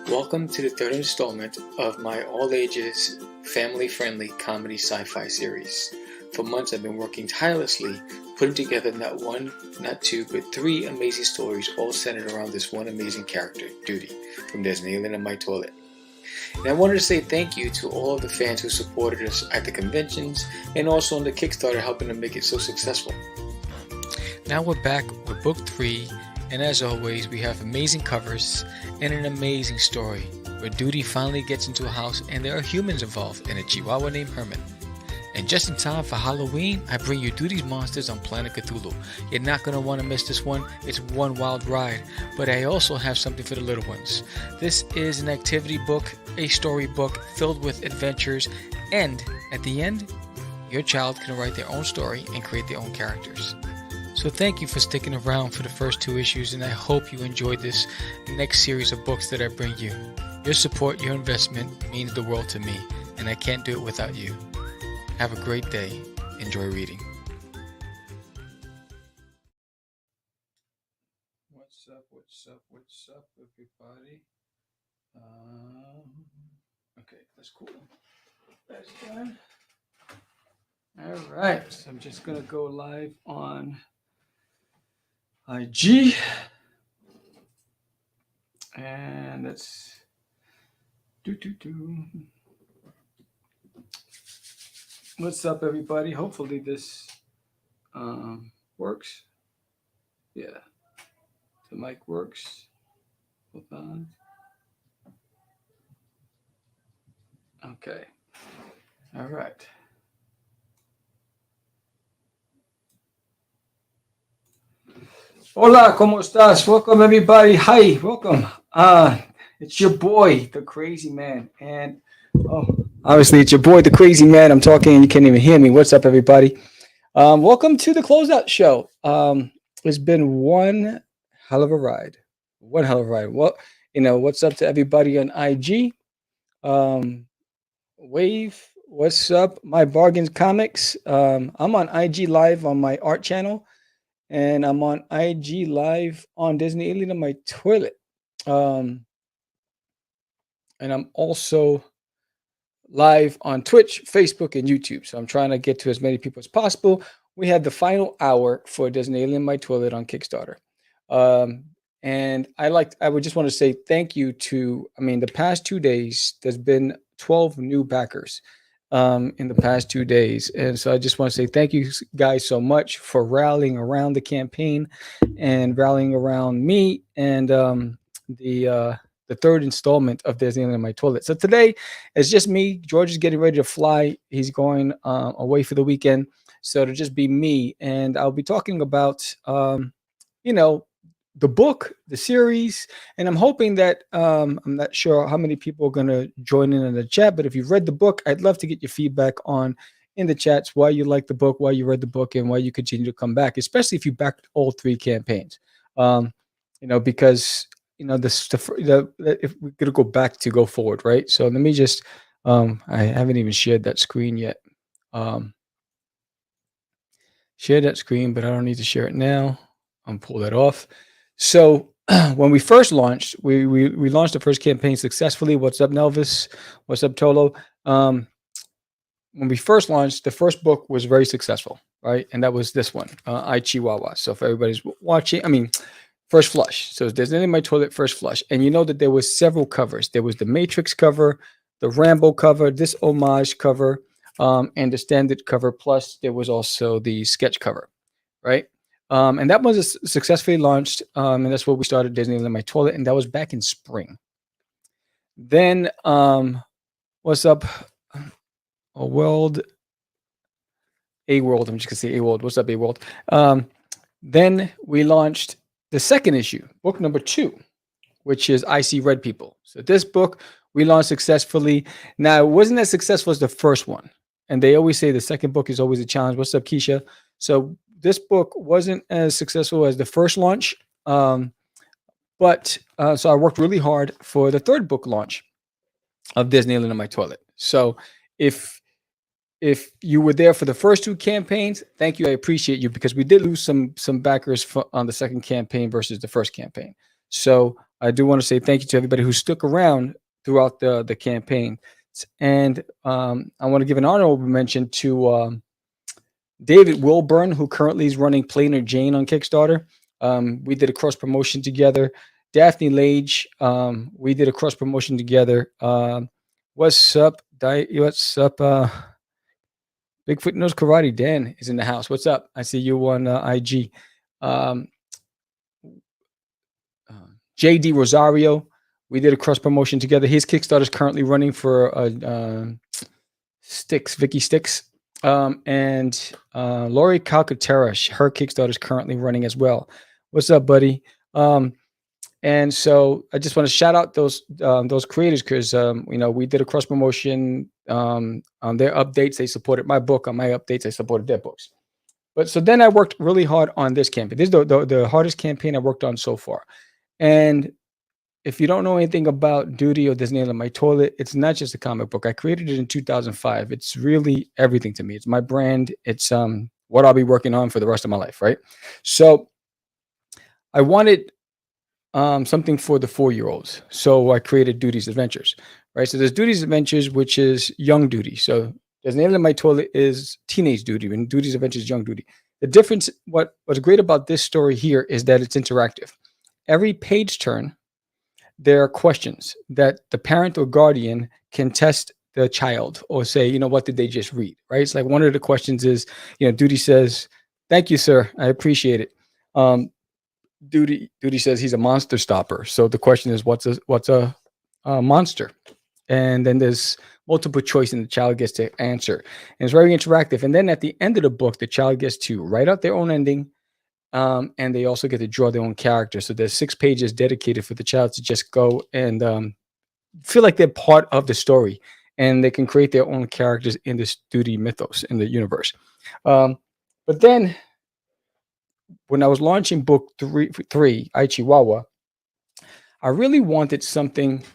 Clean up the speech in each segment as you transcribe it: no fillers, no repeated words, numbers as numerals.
Welcome to the third installment of my all-ages, family-friendly comedy sci-fi series. For months I've been working tirelessly, putting together not one, not two, but three amazing stories all centered around this one amazing character, Duty, from There's an Alien in My Toilet. And I wanted to say thank you to all of the fans who supported us at the conventions and also on the Kickstarter helping to make it so successful. Now we're back with book 3, and as always we have amazing covers and an amazing story where Duty finally gets into a house and there are humans involved and a chihuahua named Herman. And just in time for Halloween, I bring you Duty's Monsters on Planet Cthulhu. You're not going to want to miss this one. It's one wild ride. But I also have something for the little ones. This is an activity book, a story book filled with adventures, and at the end, your child can write their own story and create their own characters. So thank you for sticking around for the first 2 issues, and I hope you enjoyed this next series of books that I bring you. Your support, your investment means the world to me, and I can't do it without you. Have a great day. Enjoy reading. What's up, everybody? Okay, that's cool. That's done. All right, so I'm just going to go live on IG. And let's What's up, everybody? Hopefully this works. Yeah, the mic works. Hold on. Okay. All right. Hola, ¿cómo estás? Welcome, everybody. Hi, welcome. It's your boy, the Crazy Man, and obviously it's your boy, the Crazy Man. I'm talking and you can't even hear me. What's up, everybody? Welcome to the Closeout show. It's been one hell of a ride. Well, what's up to everybody on IG? Wave, what's up? My Bargains Comics. I'm on IG Live on my art channel. And I'm on IG Live on Disney Alien in My Toilet. And I'm also live on Twitch, Facebook, and YouTube. So I'm trying to get to as many people as possible. We had the final hour for Disney Alien in My Toilet on Kickstarter. And I would just want to say thank you to, the past 2 days, there's been 12 new backers in the past 2 days. And so I just want to say thank you guys so much for rallying around the campaign and rallying around me and the third installment of There's an Alien in My Toilet. So today it's just me. George is getting ready to fly. He's going away for the weekend. So it'll just be me. And I'll be talking about, the book, the series, and I'm hoping that I'm not sure how many people are going to join in the chat, but if you've read the book, I'd love to get your feedback in the chats why you like the book, why you read the book, and why you continue to come back, especially if you backed all 3 campaigns. Because if we're going to go back to go forward, right? So let me just I haven't even shared that screen yet. Share that screen, but I don't need to share it now. I'll pull that off. So when we first launched, we launched the first campaign successfully. What's up, Nelvis? What's up, Tolo? When we first launched, the first book was very successful, right? And that was this one, I Chihuahua. So if everybody's watching, First Flush. So there's in My Toilet, First Flush. And you know that there was several covers. There was the Matrix cover, the Rambo cover, this homage cover, and the standard cover. Plus there was also the sketch cover, right? And that was successfully launched, and that's where we started Disney in My Toilet, and that was back in spring. Then, what's up, A World? I'm just gonna say A World. What's up, A World? Then we launched the second issue, book number 2, which is I See Red People. So this book we launched successfully. Now it wasn't as successful as the first one, and they always say the second book is always a challenge. What's up, Keisha? So this book wasn't as successful as the first launch, but so I worked really hard for the third book launch of Disney Alien in My Toilet. So if you were there for the first 2 campaigns, thank you. I appreciate you because we did lose some backers on the second campaign versus the first campaign. So I do want to say thank you to everybody who stuck around throughout the campaign. And I want to give an honorable mention to David Wilburn, who currently is running Plainer Jane on Kickstarter. We did a cross promotion together. Daphne Lage, we did a cross promotion together. What's up? What's up? Bigfoot Knows Karate. Dan is in the house. What's up? I see you on IG. Um, JD Rosario, we did a cross promotion together. His Kickstarter is currently running for Vicky Sticks. And Lori Calcaterra, her Kickstarter is currently running as well. What's up, buddy? And so I just want to shout out those creators because we did a cross promotion on their updates. They supported my book. On my updates, I supported their books. But so then I worked really hard on this campaign. This is the hardest campaign I worked on so far. And if you don't know anything about Duty or There's Nail in My Toilet, it's not just a comic book. I created it in 2005. It's really everything to me. It's my brand. It's what I'll be working on for the rest of my life, right? So I wanted something for the 4-year-olds. So I created Duty's Adventures, right? So there's Duty's Adventures, which is young Duty. So There's Nail in My Toilet is teenage Duty, and Duty's Adventures is young Duty. The difference, what's great about this story here is that it's interactive. Every page turn, there are questions that the parent or guardian can test the child or say, what did they just read, right? It's like one of the questions is, Duty says, "Thank you, sir. I appreciate it." Duty says he's a monster stopper. So the question is, what's a monster? And then there's multiple choice and the child gets to answer. And it's very interactive. And then at the end of the book, the child gets to write out their own ending. And they also get to draw their own character. So there's 6 pages dedicated for the child to just go and feel like they're part of the story. And they can create their own characters in this Duty mythos, in the universe. But then when I was launching book 3, I Chihuahua, I really wanted something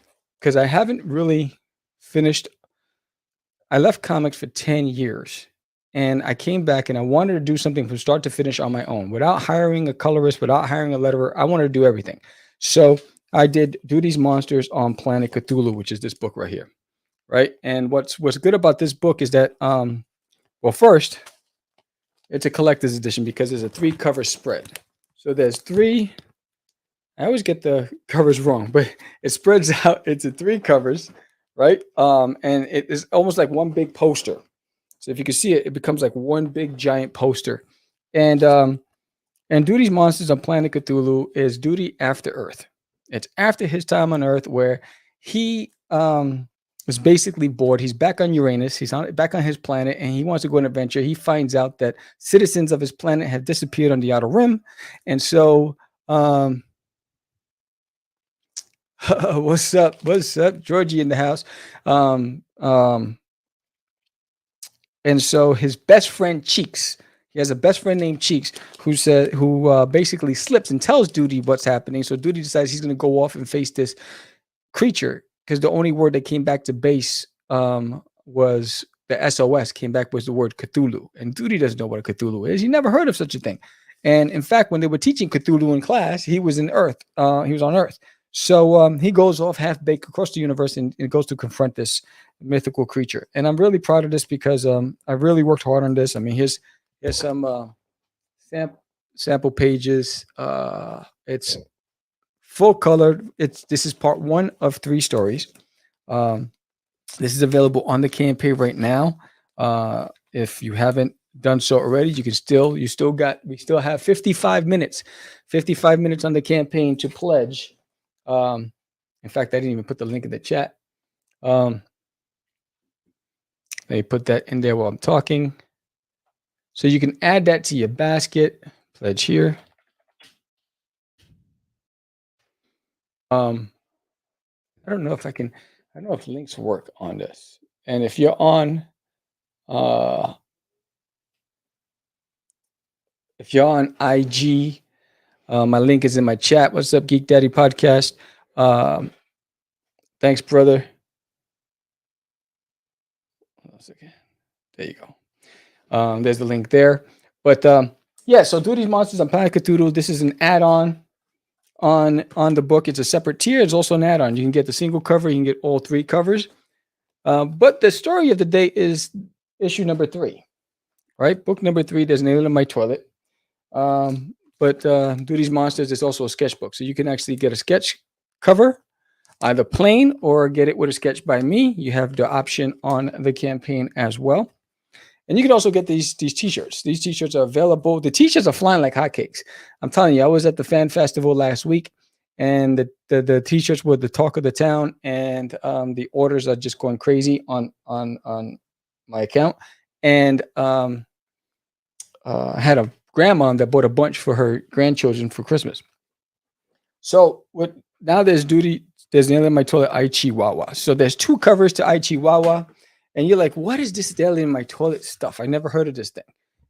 because I haven't really finished. I left comics for 10 years and I came back and I wanted to do something from start to finish on my own without hiring a colorist, without hiring a letterer. I wanted to do everything. So I did Duty's Monsters on Planet Cthulhu, which is this book right here. Right. And what's good about this book is that, well, first, it's a collector's edition because there's a 3-cover spread. So there's 3. I always get the covers wrong, but it spreads out into 3 covers, right? And it is almost like one big poster. So if you can see it, it becomes like one big giant poster. And Duty's Monsters on Planet Cthulhu is Duty after Earth. It's after his time on Earth where he is basically bored. He's back on Uranus. He's back on his planet, and he wants to go on an adventure. He finds out that citizens of his planet have disappeared on the outer rim, and so what's up, Georgie in the house. And so his best friend Cheeks, he has a best friend named Cheeks who basically slips and tells Duty what's happening. So Duty decides he's going to go off and face this creature because the only word that came back to base was the SOS came back was the word Cthulhu. And Duty doesn't know what a Cthulhu is. He never heard of such a thing. And in fact, when they were teaching Cthulhu in class, he was in Earth. He was on Earth. So he goes off half-baked across the universe and goes to confront this mythical creature. And I'm really proud of this because I really worked hard on this. I mean, here's some sample pages. It's full colored. This is part 1 of 3 stories. This is available on the campaign right now. If you haven't done so already, we still have 55 minutes on the campaign to pledge. In fact, I didn't even put the link in the chat. Let me put that in there while I'm talking. So you can add that to your basket. Pledge here. I don't know if links work on this. And if you're on IG, my link is in my chat. What's up, Geek Daddy Podcast? Thanks, brother. There you go. There's the link there. But yeah, so Duty's Monsters on Planet Cthulhu. This is an add-on on the book. It's a separate tier. It's also an add-on. You can get the single cover. You can get all 3 covers. But the story of the day is issue number 3, right? Book number 3. There's an alien in my toilet. But Duty's Monsters is also a sketchbook, so you can actually get a sketch cover, either plain or get it with a sketch by me. You have the option on the campaign as well. And you can also get these t-shirts. These t-shirts are available. The t-shirts are flying like hotcakes. I'm telling you, I was at the fan festival last week, and the t-shirts were the talk of the town, and the orders are just going crazy on my account. And I had a grandma that bought a bunch for her grandchildren for Christmas. So what now there's the alien in my toilet, I Chihuahua. So there's 2 covers to I Chihuahua. And you're like, what is this alien in my toilet stuff? I never heard of this thing.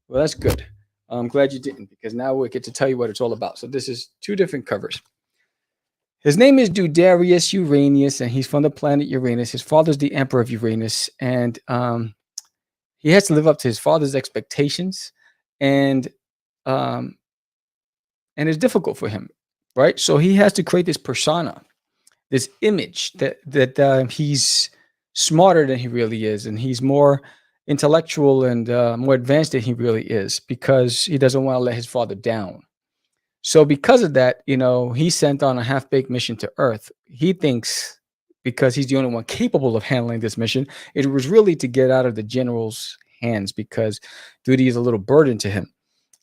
Well, that's good. I'm glad you didn't, because now we get to tell you what it's all about. So this is 2 different covers. His name is Dudarius Uranius, and he's from the planet Uranus. His father's the Emperor of Uranus, and he has to live up to his father's expectations, and it's difficult for him, right? So he has to create this persona, this image that he's smarter than he really is, and he's more intellectual and more advanced than he really is, because he doesn't want to let his father down. So because of that, he's sent on a half-baked mission to Earth. He thinks, because he's the only one capable of handling this mission, it was really to get out of the general's hands, because Duty is a little burden to him.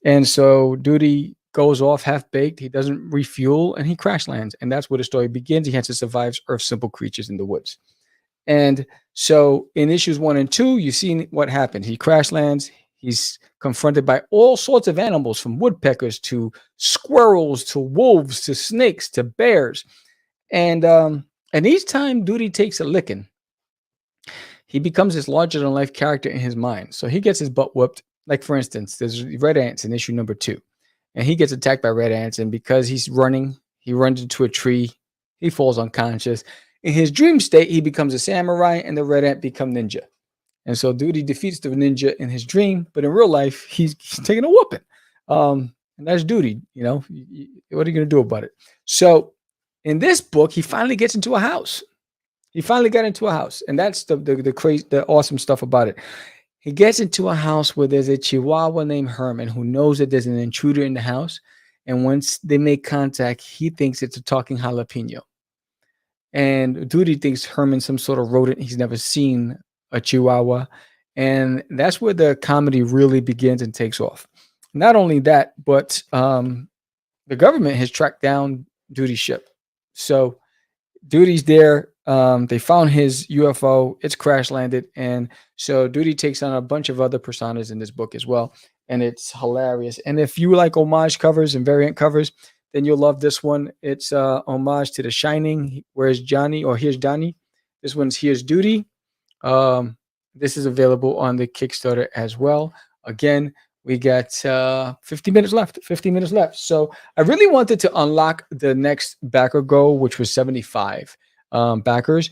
And so Duty goes off half-baked. He doesn't refuel, and he crash lands. And that's where the story begins. He has to survive Earth's simple creatures in the woods. And so in issues 1 and 2, you've seen what happened. He crash lands. He's confronted by all sorts of animals, from woodpeckers to squirrels to wolves to snakes to bears. And each time Duty takes a licking, he becomes this larger than life character in his mind. So he gets his butt whooped. Like, for instance, there's red ants in issue number 2. And he gets attacked by red ants. And because he's running, he runs into a tree. He falls unconscious. In his dream state, he becomes a samurai, and the red ant become ninja. And so Duty defeats the ninja in his dream, but in real life, he's taking a whooping. And that's Duty. What are you going to do about it? So in this book, he finally gets into a house. He finally got into a house, and that's the crazy, the awesome stuff about it. He gets into a house where there's a Chihuahua named Herman who knows that there's an intruder in the house. And once they make contact, he thinks it's a talking jalapeno. And Duty thinks Herman's some sort of rodent. He's never seen a Chihuahua. And that's where the comedy really begins and takes off. Not only that, but the government has tracked down Duty's ship. So Duty's there. They found his UFO. It's crash landed. And so Duty takes on a bunch of other personas in this book as well. And it's hilarious. And if you like homage covers and variant covers, then you'll love this one. It's homage to The Shining. Where's Johnny? Or Here's Johnny. This one's Here's Duty. This is available on the Kickstarter as well. Again, we got 50 minutes left. 50 minutes left. So I really wanted to unlock the next backer goal, which was 75 backers.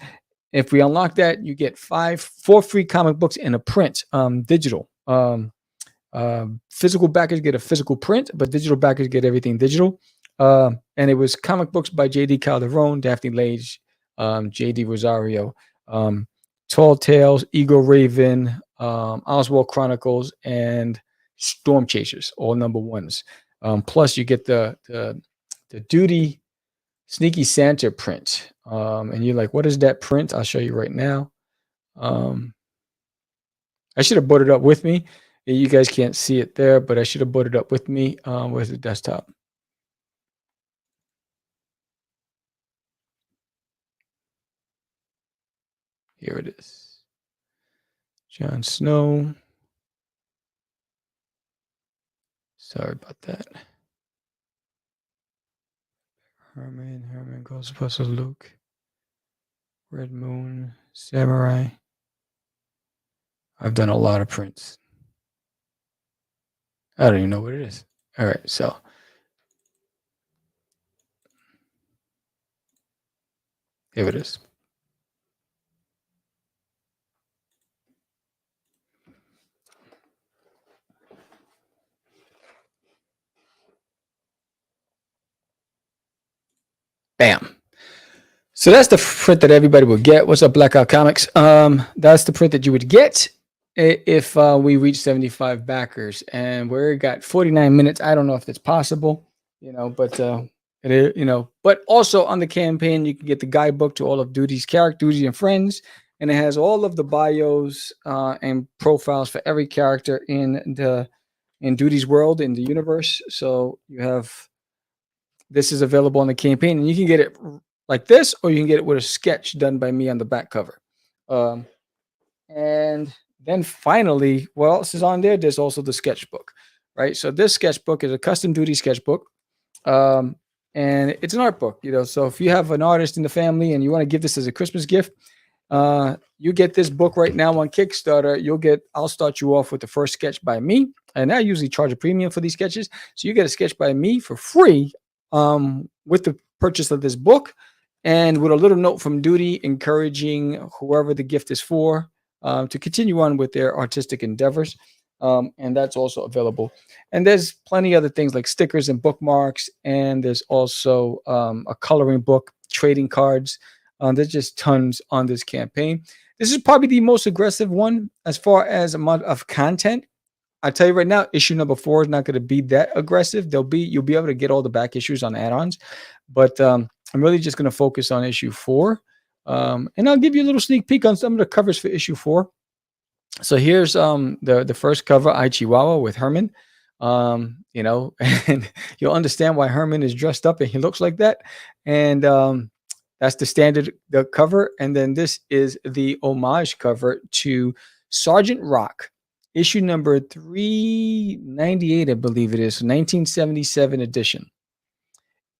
If we unlock that, you get 4 free comic books in a print, digital. Physical backers get a physical print, but digital backers get everything digital. And it was comic books by J.D. Calderon, Daphne Lage, J.D. Rosario, Tall Tales, Eagle Raven, Oswald Chronicles, and Storm Chasers, all number 1s. Plus, you get the Duty Sneaky Santa print. And you're like, what is that print? I'll show you right now. I should have brought it up with me. You guys can't see it there, but I should have brought it up with me. Where's the desktop? Here it is. Jon Snow. Sorry about that. Herman, Ghostbusters, Luke, Red Moon, Samurai. I've done a lot of prints. I don't even know what it is. All right, so here it is. Bam. So that's the print that everybody would get. What's up, Blackout Comics? That's the print that you would get if we reach 75 backers, and we're got 49 minutes. I don't know if that's possible, but it is, But also on the campaign, you can get the guidebook to all of Duty's characters, Duty and friends, and it has all of the bios and profiles for every character in Duty's world in the universe. So you have this is available on the campaign, and you can get it like this, or you can get it with a sketch done by me on the back cover. And then finally, what else is on there? There's also the sketchbook, right? So this sketchbook is a custom Duty sketchbook. And it's an art book, So if you have an artist in the family and you want to give this as a Christmas gift, you get this book right now on Kickstarter. I'll start you off with the first sketch by me. And I usually charge a premium for these sketches. So you get a sketch by me for free with the purchase of this book, and with a little note from Duty encouraging whoever the gift is for to continue on with their artistic endeavors. And that's also available. And there's plenty other things like stickers and bookmarks. And there's also a coloring book, trading cards. There's just tons on this campaign. This is probably the most aggressive one as far as amount of content. I tell you right now, issue number 4 is not going to be that aggressive. You'll be able to get all the back issues on add-ons, but I'm really just going to focus on issue 4. And I'll give you a little sneak peek on some of the covers for issue 4. So here's the first cover, I Chihuahua with Herman. And you'll understand why Herman is dressed up and he looks like that. And that's the cover. And then this is the homage cover to Sergeant Rock. Issue number 398, I believe it is, 1977 edition.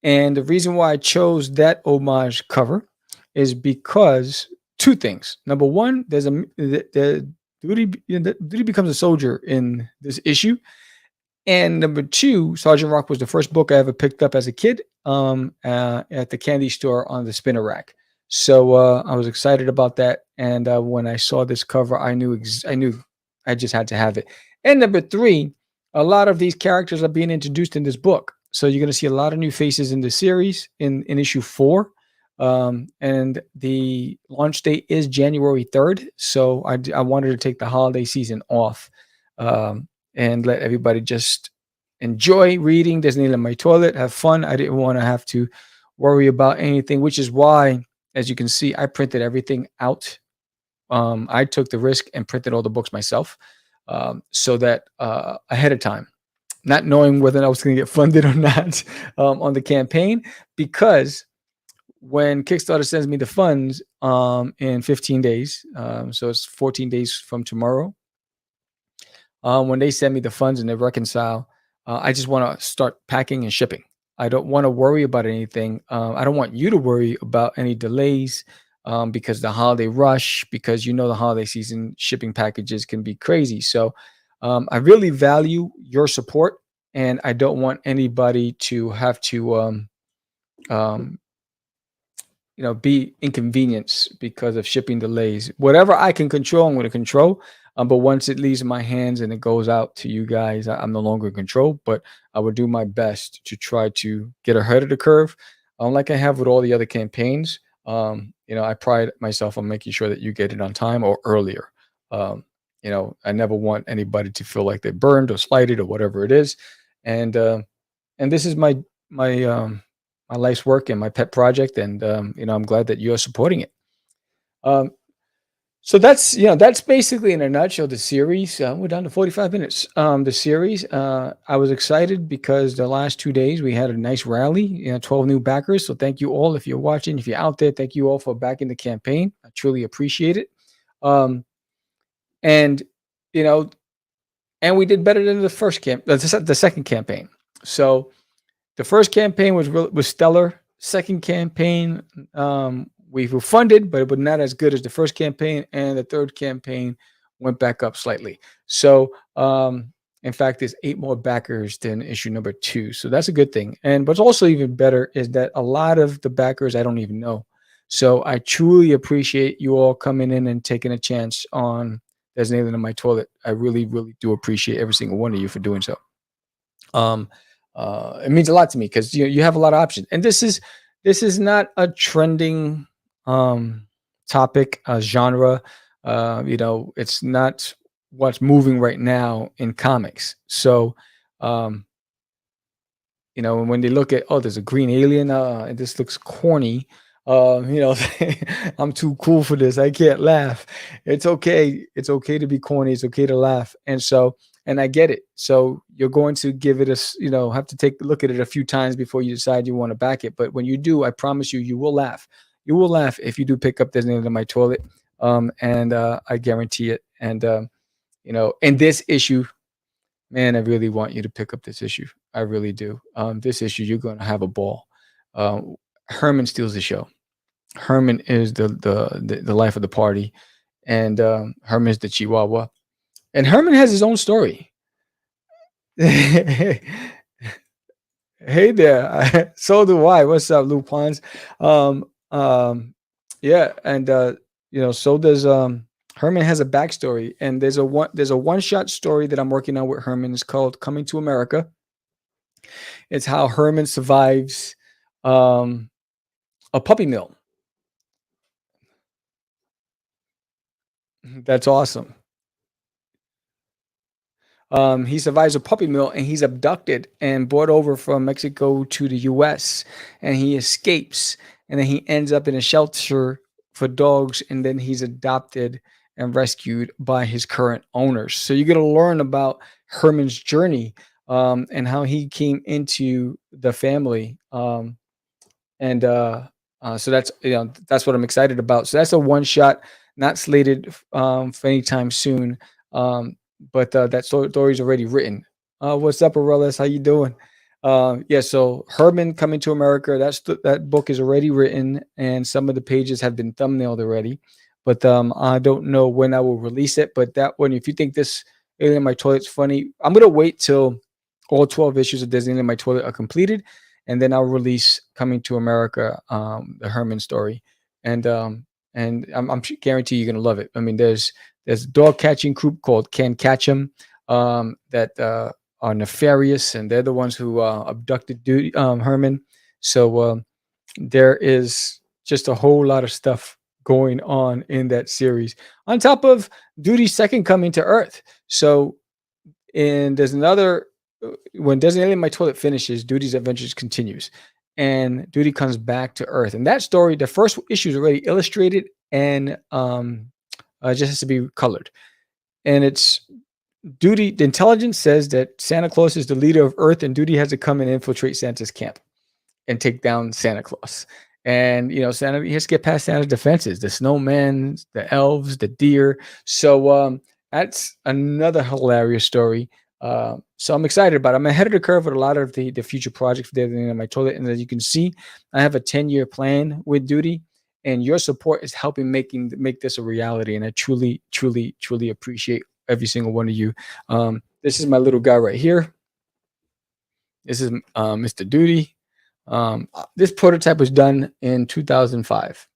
And the reason why I chose that homage cover is because 2 things. Number one, Duty becomes a soldier in this issue. And number 2, Sergeant Rock was the first book I ever picked up as a kid at the candy store on the spinner rack. So I was excited about that. And when I saw this cover, I knew I just had to have it. And number 3, a lot of these characters are being introduced in this book. So you're going to see a lot of new faces in the series in issue 4. And the launch date is January 3rd. So I wanted to take the holiday season off and let everybody just enjoy reading There's Nail in My Toilet, have fun. I didn't want to have to worry about anything, which is why, as you can see, I printed everything out. I took the risk and printed all the books myself so that ahead of time, not knowing whether I was going to get funded or not on the campaign, because when Kickstarter sends me the funds in 15 days, so it's 14 days from tomorrow, when they send me the funds and they reconcile, I just want to start packing and shipping. I don't want to worry about anything. I don't want you to worry about any delays because the holiday rush, because the holiday season shipping packages can be crazy. So I really value your support, and I don't want anybody to have to be inconvenienced because of shipping delays. Whatever I can control, I'm going to control. But once it leaves my hands and it goes out to you guys, I'm no longer in control. But I would do my best to try to get ahead of the curve, like I have with all the other campaigns. I pride myself on making sure that you get it on time or earlier. I never want anybody to feel like they're burned or slighted or whatever it is. And this is my life's work and my pet project, and I'm glad that you're supporting it. So that's basically in a nutshell the series. We're down to 45 minutes. The series. I was excited because the last 2 days we had a nice rally. 12 new backers. So thank you all. If you're watching, if you're out there, thank you all for backing the campaign. I truly appreciate it. And we did better than the second campaign. So the first campaign was stellar. Second campaign, we were funded, but it was not as good as the first campaign. And the third campaign went back up slightly. So, in fact, there's 8 more backers than issue number 2. So that's a good thing. And what's also even better is that a lot of the backers I don't even know. So I truly appreciate you all coming in and taking a chance on There's Nail in My Toilet. I really, really do appreciate every single one of you for doing so. It means a lot to me because you have a lot of options. And this is This is not a trending topic, genre. It's not what's moving right now in comics. So, um, and when they look at, oh, there's a green alien, and this looks corny. You know, I'm too cool for this. I can't laugh. It's okay. It's okay to be corny. It's okay to laugh. And I get it. So you're going to give it have to take a look at it a few times before you decide you want to back it. But when you do, I promise you, you will laugh. You will laugh if you do pick up There's Nails in My Toilet. And I guarantee it. And in this issue, man, I really want you to pick up this issue. I really do. This issue, you're going to have a ball. Um, Herman steals the show. Herman is the life of the party, and Herman is the Chihuahua, and Herman has his own story. Hey there, so do I. What's up, Lupins? Um, um, yeah, and so does Herman has a backstory, and there's a one shot story that I'm working on with Herman. It's called Coming to America. It's how Herman survives um, a puppy mill. That's awesome. He survives a puppy mill and he's abducted and brought over from Mexico to the US, and he escapes, and then he ends up in a shelter for dogs, and then he's adopted and rescued by his current owners. So you're going to learn about Herman's journey, and how he came into the family. So that's what I'm excited about. So that's a one shot, not slated for anytime soon. But that story's already written. What's up, Aurelius? How you doing? Yeah, so Herman Coming to America. That book is already written, and some of the pages have been thumbnailed already. But I don't know when I will release it. But that one, if you think this Alien in My Toilet's funny, I'm gonna wait till all 12 issues of Disney in My Toilet are completed, and then I'll release Coming to America, the Herman story, and I'm guarantee you're gonna love it. I mean, there's a dog catching group called Can Catch 'em, that are nefarious, and they're the ones who abducted Herman. So there is just a whole lot of stuff going on in that series, on top of Duty's second coming to Earth. So, and there's another when Designated My Toilet finishes, Duty's adventures continues, and Duty comes back to Earth. And that story, the first issue is already illustrated, and just has to be colored. And it's Duty. The intelligence says that Santa Claus is the leader of Earth, and Duty has to come and infiltrate Santa's camp and take down Santa Claus. And Santa, he has to get past Santa's defenses, the snowmen, the elves, the deer. So that's another hilarious story. So I'm excited about it. I'm ahead of the curve with a lot of the future projects for the Everything in My Toilet. And as you can see, I have a 10-year plan with Duty, and your support is helping make this a reality. And I truly, truly, truly appreciate every single one of you. This is my little guy right here. This is Mr. Duty. This prototype was done in 2005.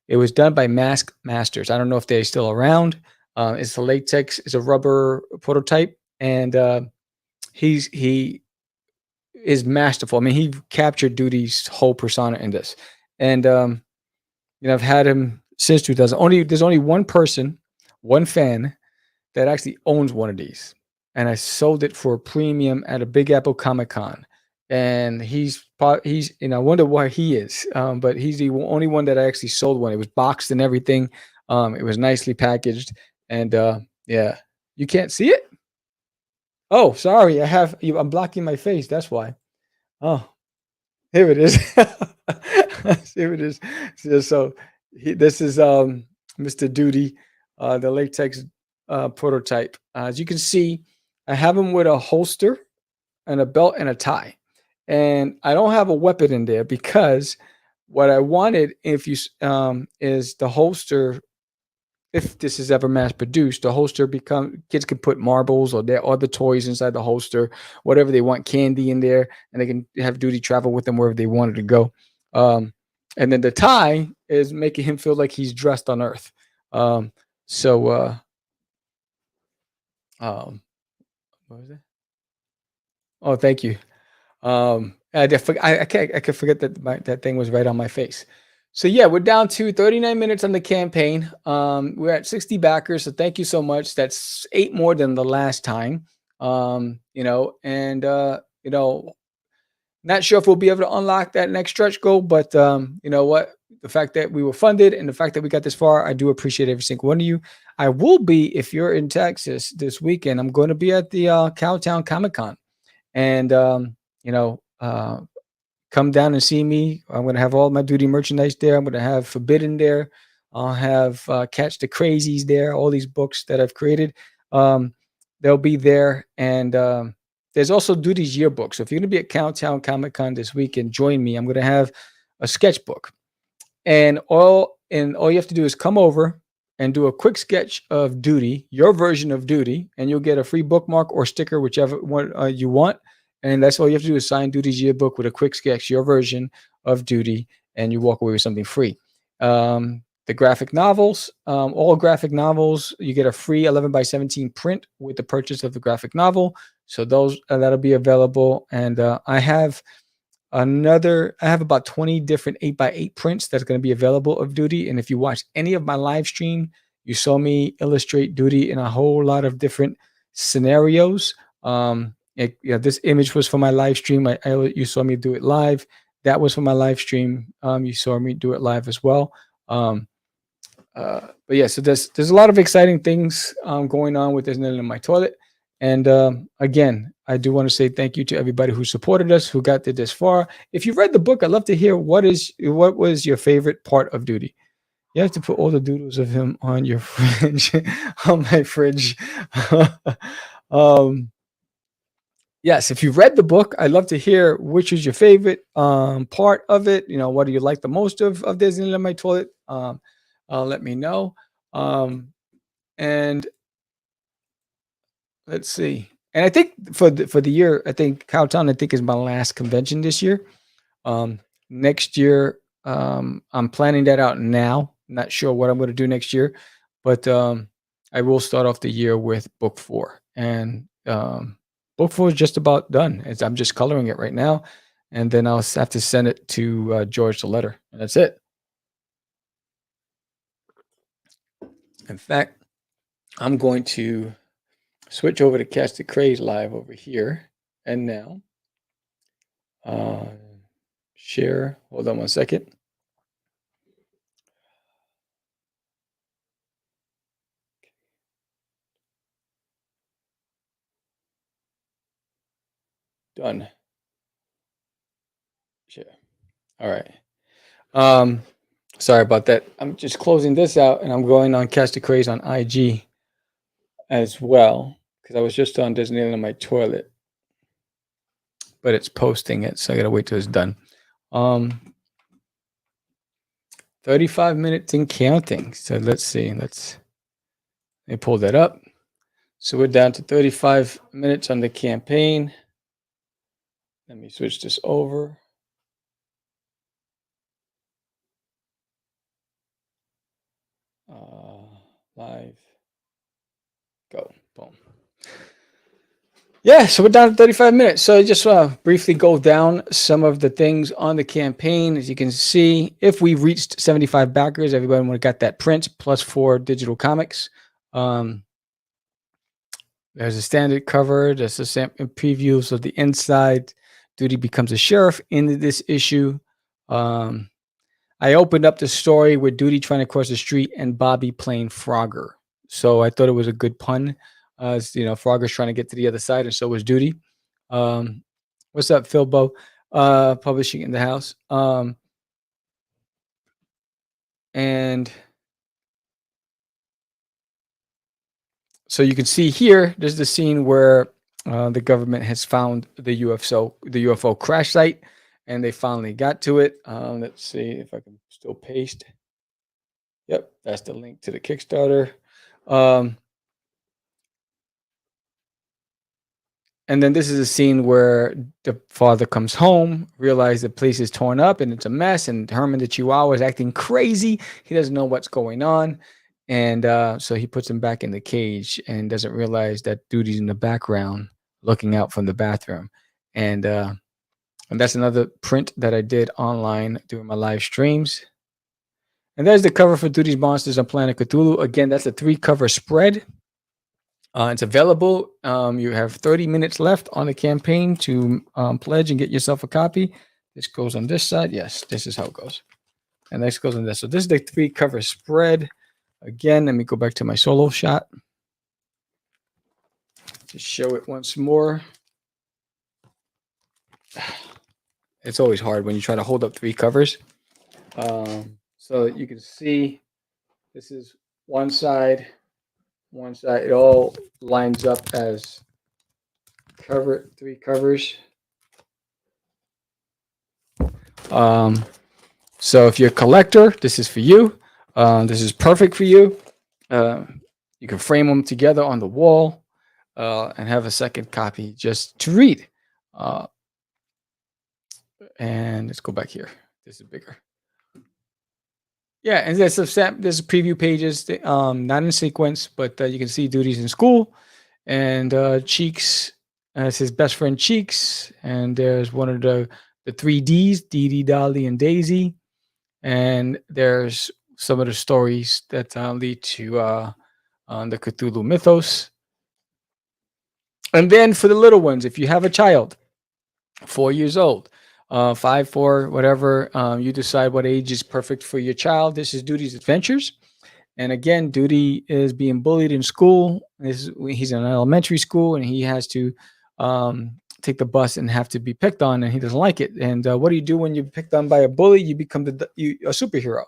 It was done by Mask Masters. I don't know if they're still around. It's a latex, it's a rubber prototype, and he is masterful. I mean, he captured Duty's whole persona in this, and I've had him since 2000. There's only one person, one fan that actually owns one of these, and I sold it for a premium at a Big Apple Comic Con. And I wonder why he is, but he's the only one that I actually sold one. It was boxed and everything. It was nicely packaged, and yeah, you can't see it. Oh, sorry, I'm blocking my face. That's why. Oh, here it is. Here it is. This is Mr. Duty, the latex prototype. As you can see, I have him with a holster and a belt and a tie. And I don't have a weapon in there because what I wanted, is the holster. If this is ever mass produced, the holster kids can put marbles or their other toys inside the holster, whatever they want, candy in there, and they can have Duty travel with them wherever they wanted to go. And then the tie is making him feel like he's dressed on Earth. Um, so um, what was that? Oh, thank you. I could forget that that thing was right on my face. So yeah, we're down to 39 minutes on the campaign. We're at 60 backers, so thank you so much. That's 8 more than the last time. And not sure if we'll be able to unlock that next stretch goal, but you know what? The fact that we were funded and the fact that we got this far, I do appreciate every single one of you. I will be, if you're in Texas this weekend, I'm going to be at the Cowtown Comic Con, and come down and see me. I'm going to have all my duty merchandise there. I'm going to have Forbidden there. I'll have Catch the Crazies there. All these books that I've created, they'll be there. And there's also Duty's yearbook. So if you're going to be at Cowtown Comic Con this weekend, join me. I'm going to have a sketchbook, and all you have to do is come over and do a quick sketch of Duty, your version of Duty, and you'll get a free bookmark or sticker, whichever one you want. And that's all you have to do is sign Duty's yearbook with a quick sketch, your version of Duty, and you walk away with something free. The graphic novels, all graphic novels, you get a free 11 by 17 print with the purchase of the graphic novel. So those that'll be available. And I have about 20 different 8x8 prints that's going to be available of Duty. And if you watch any of my live stream, you saw me illustrate Duty in a whole lot of different scenarios. This image was for my live stream. You saw me do it live. That was for my live stream. You saw me do it live as well. But yeah, so there's a lot of exciting things going on with There's Nail in My Toilet. And again, I do want to say thank you to everybody who supported us, who got this far. If you read the book, I'd love to hear what was your favorite part of Duty. You have to put all the doodles of him on your fridge, on my fridge. Yes, if you read the book, I'd love to hear which is your favorite part of it. What do you like the most of Disney in My Toilet? Let me know. And let's see. And I think for the year, I think Cowtown, I think, is my last convention this year. Next year, I'm planning that out now. Not sure what I'm going to do next year, but I will start off the year with book 4. And book 4 is just about done. I'm just coloring it right now, and then I'll have to send it to George the letter, and that's it. In fact, I'm going to switch over to Catch the Craze live over here, and now share. Hold on one second. Done. Share. All right. Sorry about that. I'm just closing this out, and I'm going on Catch the Craze on IG as well, because I was just on Disney in My Toilet, but it's posting it, so I gotta wait till it's done. 35 minutes and counting. So let's see. Let me pull that up. So we're down to 35 minutes on the campaign. Let me switch this over. Live. Go. Boom. Yeah, so we're down to 35 minutes. So I just want to briefly go down some of the things on the campaign. As you can see, if we reached 75 backers, everybody would have got that print plus 4 digital comics. There's a standard cover. There's a previews of the inside. Duty becomes a sheriff in this issue. I opened up the story with Duty trying to cross the street and Bobby playing Frogger. So I thought it was a good pun. Frogger's trying to get to the other side, and so was Duty. What's up, Philbo? Publishing in the house. And so you can see here, there's the scene where the government has found the UFO crash site, and they finally got to it. Let's see if I can still paste. Yep, that's the link to the Kickstarter. And then this is a scene where the father comes home, realizes the place is torn up and it's a mess, and Herman the Chihuahua is acting crazy. He doesn't know what's going on. And so he puts him back in the cage and doesn't realize that Duty's in the background looking out from the bathroom. And And that's another print that I did online during my live streams. And there's the cover for Duty's Monsters on Planet Cthulhu. Again, that's a 3-cover spread. It's available. You have 30 minutes left on the campaign to pledge and get yourself a copy. This goes on this side. Yes, this is how it goes. And this goes on this. So this is the 3-cover spread. Again, let me go back to my solo shot to show it once more. It's always hard when you try to hold up 3 covers. So that you can see this is one side. It all lines up as 3 covers. So if you're a collector, this is for you. This is perfect for you. You can frame them together on the wall and have a second copy just to read. And let's go back here. This is bigger. Yeah, and there's preview pages, not in sequence, but you can see Duty's in school, and Cheeks as his best friend Cheeks, and there's one of the 3Ds, Dee Dee, Dolly, and Daisy, and there's some of the stories that lead to the Cthulhu mythos. And then for the little ones, if you have a child, 4 years old, 5, 4, whatever, you decide what age is perfect for your child. This is Duty's Adventures. And again, Duty is being bullied in school. He's in an elementary school, and he has to take the bus and have to be picked on, and he doesn't like it. And what do you do when you're picked on by a bully? You become a superhero.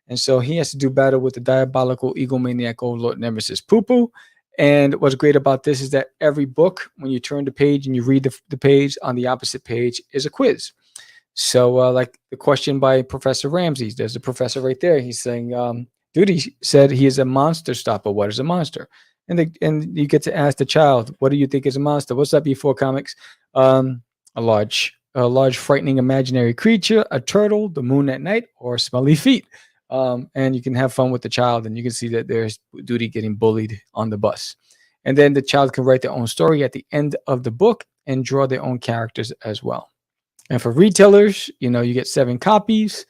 And so he has to do battle with the diabolical egomaniac overlord nemesis Poo Poo. And what's great about this is that every book, when you turn the page and you read the page, on the opposite page is a quiz. So like the question by Professor Ramsey, there's a professor right there. He's saying, Duty said he is a monster stopper. What is a monster? And you get to ask the child, what do you think is a monster? What's up, E4 Comics? A large, frightening imaginary creature, a turtle, the moon at night, or smelly feet. And you can have fun with the child, and you can see that there's Duty getting bullied on the bus. And then the child can write their own story at the end of the book and draw their own characters as well. And for retailers, you get 7 copies,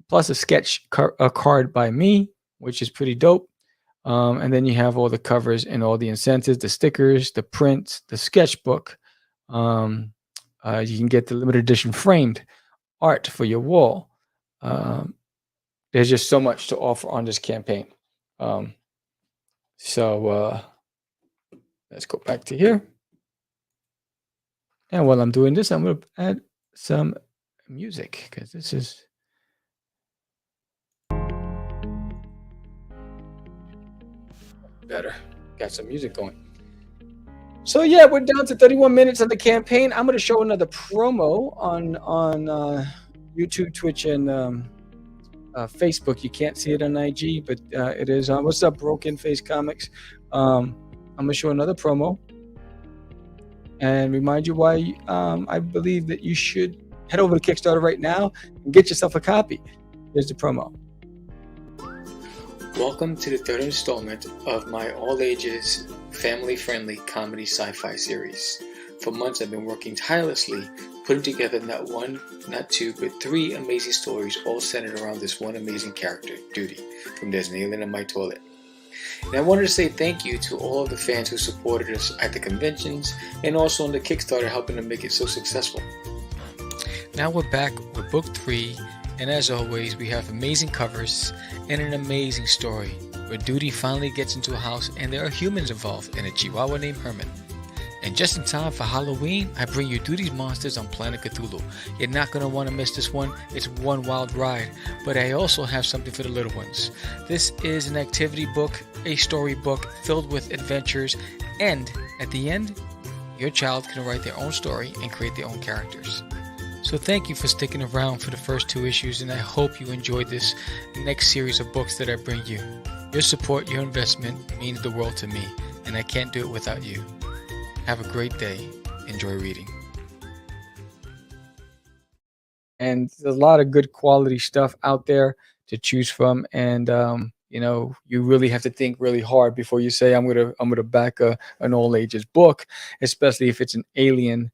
plus a sketch card by me, which is pretty dope. And then you have all the covers and all the incentives, the stickers, the prints, the sketchbook. You can get the limited edition framed art for your wall. There's just so much to offer on this campaign. So let's go back to here. And while I'm doing this, I'm going to add some music, because this is better. Got some music going. So yeah, we're down to 31 minutes of the campaign. I'm going to show another promo on YouTube, Twitch, and Facebook. You can't see it on IG, but it is on. What's up, Broken Face Comics? I'm going to show another promo and remind you why I believe that you should head over to Kickstarter right now and get yourself a copy. Here's the promo. Welcome to the 3rd installment of my all-ages, family-friendly comedy sci-fi series. For months I've been working tirelessly, putting together not 1, not 2, but 3 amazing stories, all centered around this one amazing character, Duty, from There's an Alien in My Toilet. And I wanted to say thank you to all of the fans who supported us at the conventions and also on the Kickstarter, helping to make it so successful. Now we're back with book 3, and as always, we have amazing covers and an amazing story where Duty finally gets into a house and there are humans involved and a chihuahua named Herman. And just in time for Halloween, I bring you Duty's Monsters on Planet Cthulhu. You're not going to want to miss this one. It's one wild ride. But I also have something for the little ones. This is an activity book, a story book filled with adventures, and at the end, your child can write their own story and create their own characters. So thank you for sticking around for the first 2 issues, and I hope you enjoyed this next series of books that I bring you. Your support, your investment means the world to me, and I can't do it without you. Have a great day. Enjoy reading. And there's a lot of good quality stuff out there to choose from, and you really have to think really hard before you say I'm gonna back an all ages book, especially if it's an alien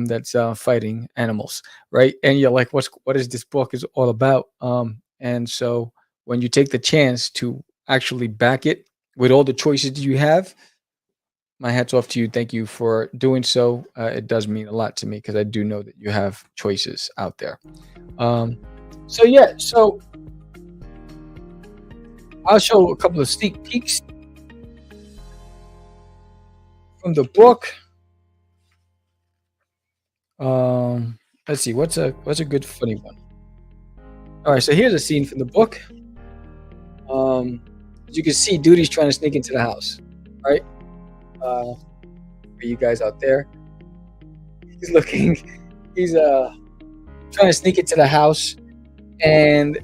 that's fighting animals, right? And you're like, what is this book is all about? And so when you take the chance to actually back it with all the choices you have, my hat's off to you. Thank you for doing so. It does mean a lot to me because I do know that you have choices out there. So yeah, so I'll show a couple of sneak peeks from the book. Let's see, what's a good funny one. All right, so here's a scene from the book. As you can see, Duty's trying to sneak into the house, right? For you guys out there, he's trying to sneak into the house, and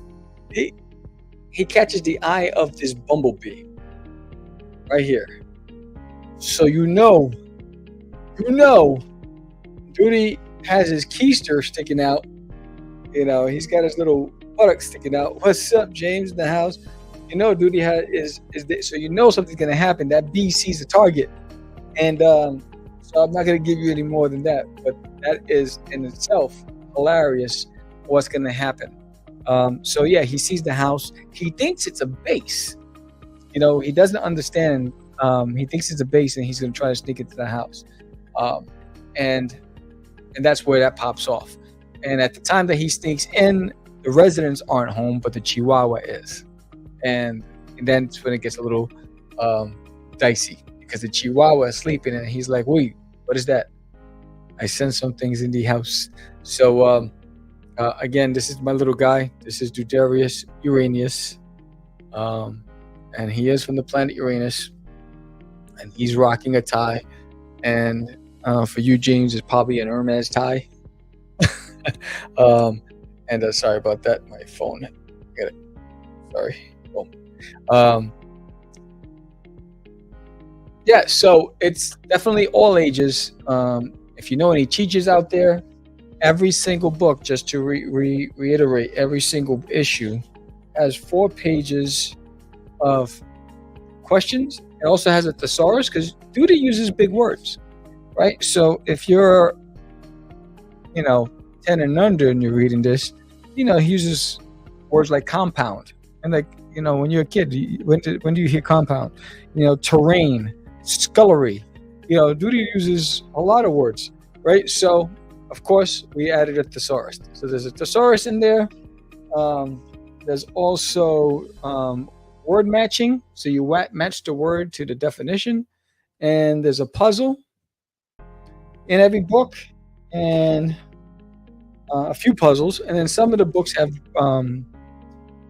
he catches the eye of this bumblebee right here. So you know, Duty has his keister sticking out. You know, he's got his little buttock sticking out. What's up, James, in the house? You know, Duty so you know something's gonna happen. That bee sees the target, and so I'm not gonna give you any more than that. But that is in itself hilarious. What's gonna happen? So yeah, he sees the house. He thinks it's a base. You know, he doesn't understand. He thinks it's a base, and he's gonna try to sneak into the house. And that's where that pops off. And at the time that he sneaks in, the residents aren't home, but the Chihuahua is. And then it's when it gets a little dicey, because the Chihuahua is sleeping, and he's like, wait, what is that? I sense some things in the house. So again, this is my little guy. This is Dudarius Uranus. And he is from the planet Uranus. And he's rocking a tie. And for you, James, it's probably an Hermes tie. And sorry about that. My phone. Get it. Sorry. Boom. Yeah, so it's definitely all ages. If you know any teachers out there, every single book, just to reiterate, every single issue has 4 pages of questions. It also has a thesaurus, because Duty uses big words, right? So if you're, 10 and under and you're reading this, he uses words like compound. And like, when you're a kid, when do you hear compound? Terrain, scullery. Duty uses a lot of words, right? So, of course, we added a thesaurus. So there's a thesaurus in there. There's also word matching. So you match the word to the definition. And there's a puzzle in every book, and a few puzzles. And then some of the books have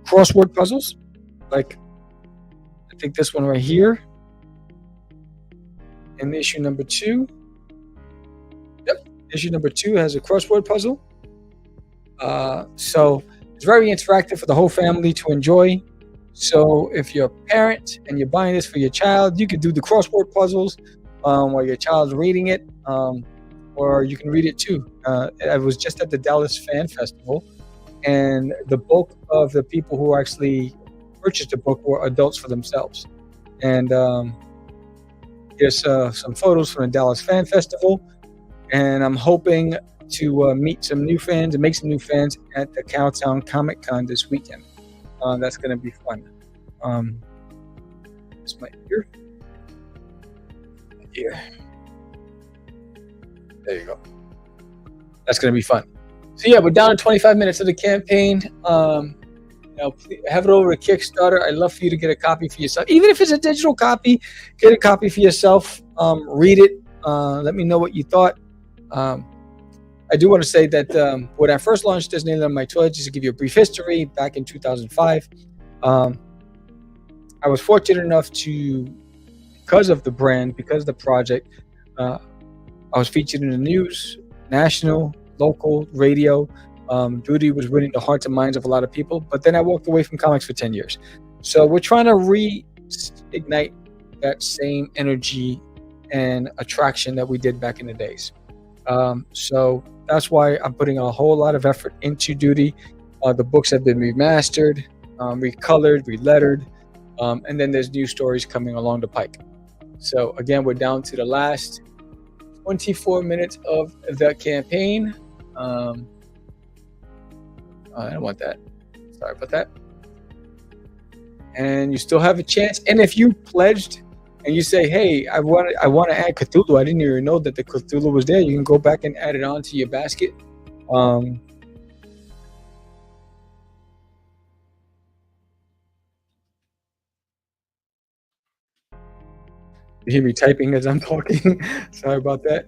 crossword puzzles. Like, I think this one right here in issue number 2. Yep, issue number 2 has a crossword puzzle. So it's very interactive for the whole family to enjoy. So if you're a parent and you're buying this for your child, you could do the crossword puzzles while your child's reading it, or you can read it too. I was just at the Dallas Fan Festival, and the bulk of the people who actually purchased the book were adults for themselves. And here's some photos from the Dallas Fan Festival, and I'm hoping to meet some new fans and make some new fans at the Cowtown Comic Con this weekend. That's going to be fun. It's my ear. Here. There you go. That's going to be fun. So yeah, we're down to 25 minutes of the campaign. Please have it over to Kickstarter. I'd love for you to get a copy for yourself. Even if it's a digital copy, get a copy for yourself. Read it. Let me know what you thought. I do want to say that when I first launched Disneyland on My Toy, just to give you a brief history, back in 2005, I was fortunate enough to, because of the brand, because of the project, I was featured in the news, national, local, radio. Duty was winning the hearts and minds of a lot of people, but then I walked away from comics for 10 years. So we're trying to reignite that same energy and attraction that we did back in the days. So that's why I'm putting a whole lot of effort into Duty. The books have been remastered, recolored, relettered, and then there's new stories coming along the pike. So again, we're down to the last 24 minutes of the campaign. I don't want that. Sorry about that. And you still have a chance. And if you pledged and you say, "Hey, I want to add Cthulhu. I didn't even know that the Cthulhu was there." You can go back and add it onto your basket. You hear me typing as I'm talking. Sorry about that.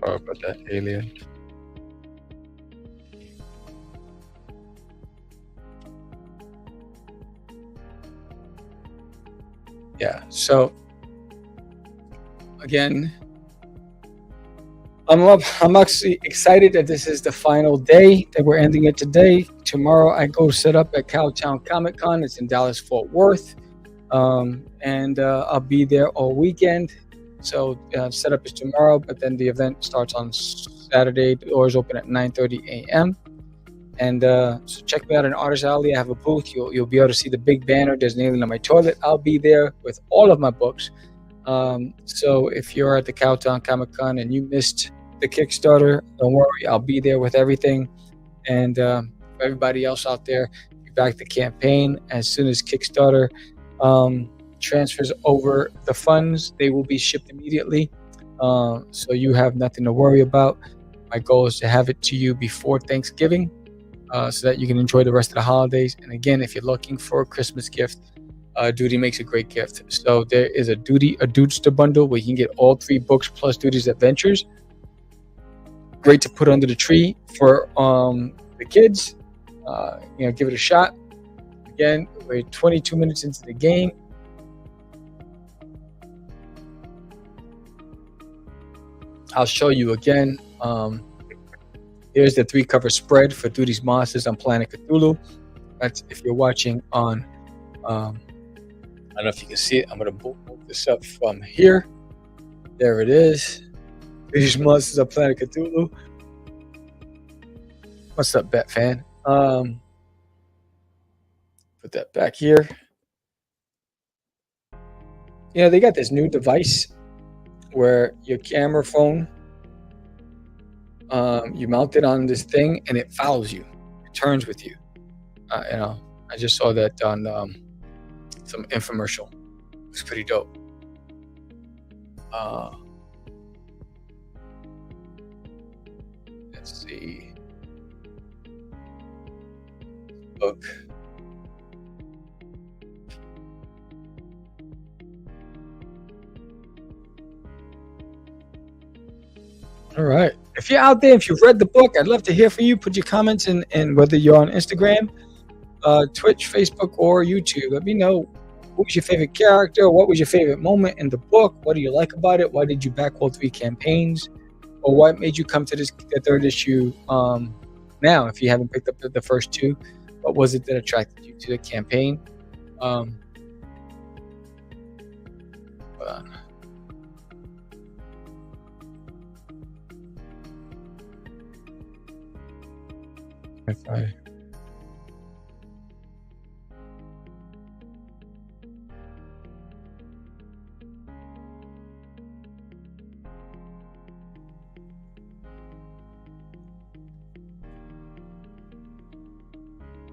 Sorry about that, alien. Yeah, so again, I'm actually excited that this is the final day, that we're ending it today. Tomorrow I go set up at Cowtown Comic Con. It's in Dallas Fort Worth, and I'll be there all weekend. So setup is tomorrow, but then the event starts on Saturday. The doors open at 9:30 a.m. And so check me out in Artist Alley. I have a booth. You'll be able to see the big banner. There's an alien on my toilet. I'll be there with all of my books. So if you're at the Cowtown Comic Con and you missed the Kickstarter, don't worry. I'll be there with everything. And for everybody else out there, we back the campaign as soon as Kickstarter transfers over the funds. They will be shipped immediately, so you have nothing to worry about. My goal is to have it to you before Thanksgiving, so that you can enjoy the rest of the holidays. And again, if you're looking for a Christmas gift, Duty makes a great gift. So there is a Dudester bundle where you can get all 3 books plus Duty's Adventures. Great to put under the tree for the kids. Give it a shot. Again, we're 22 minutes into the game. I'll show you again. Here's the 3-cover spread for Duty's Monsters on Planet Cthulhu. That's if you're watching on, I don't know if you can see it. I'm going to move this up from here. There it is. Duty's Monsters on Planet Cthulhu. What's up, Bet Fan? Put that back here. They got this new device where your camera phone, you mount it on this thing and it follows you. It turns with you. I just saw that on some infomercial. It was pretty dope. Let's see. Book. All right. If you're out there, if you've read the book, I'd love to hear from you. Put your comments in whether you're on Instagram, Twitch, Facebook, or YouTube. Let me know what was your favorite character, what was your favorite moment in the book, what do you like about it, why did you back all 3 campaigns, or what made you come to the 3rd issue now if you haven't picked up the first 2. What was it that attracted you to the campaign? Hold on.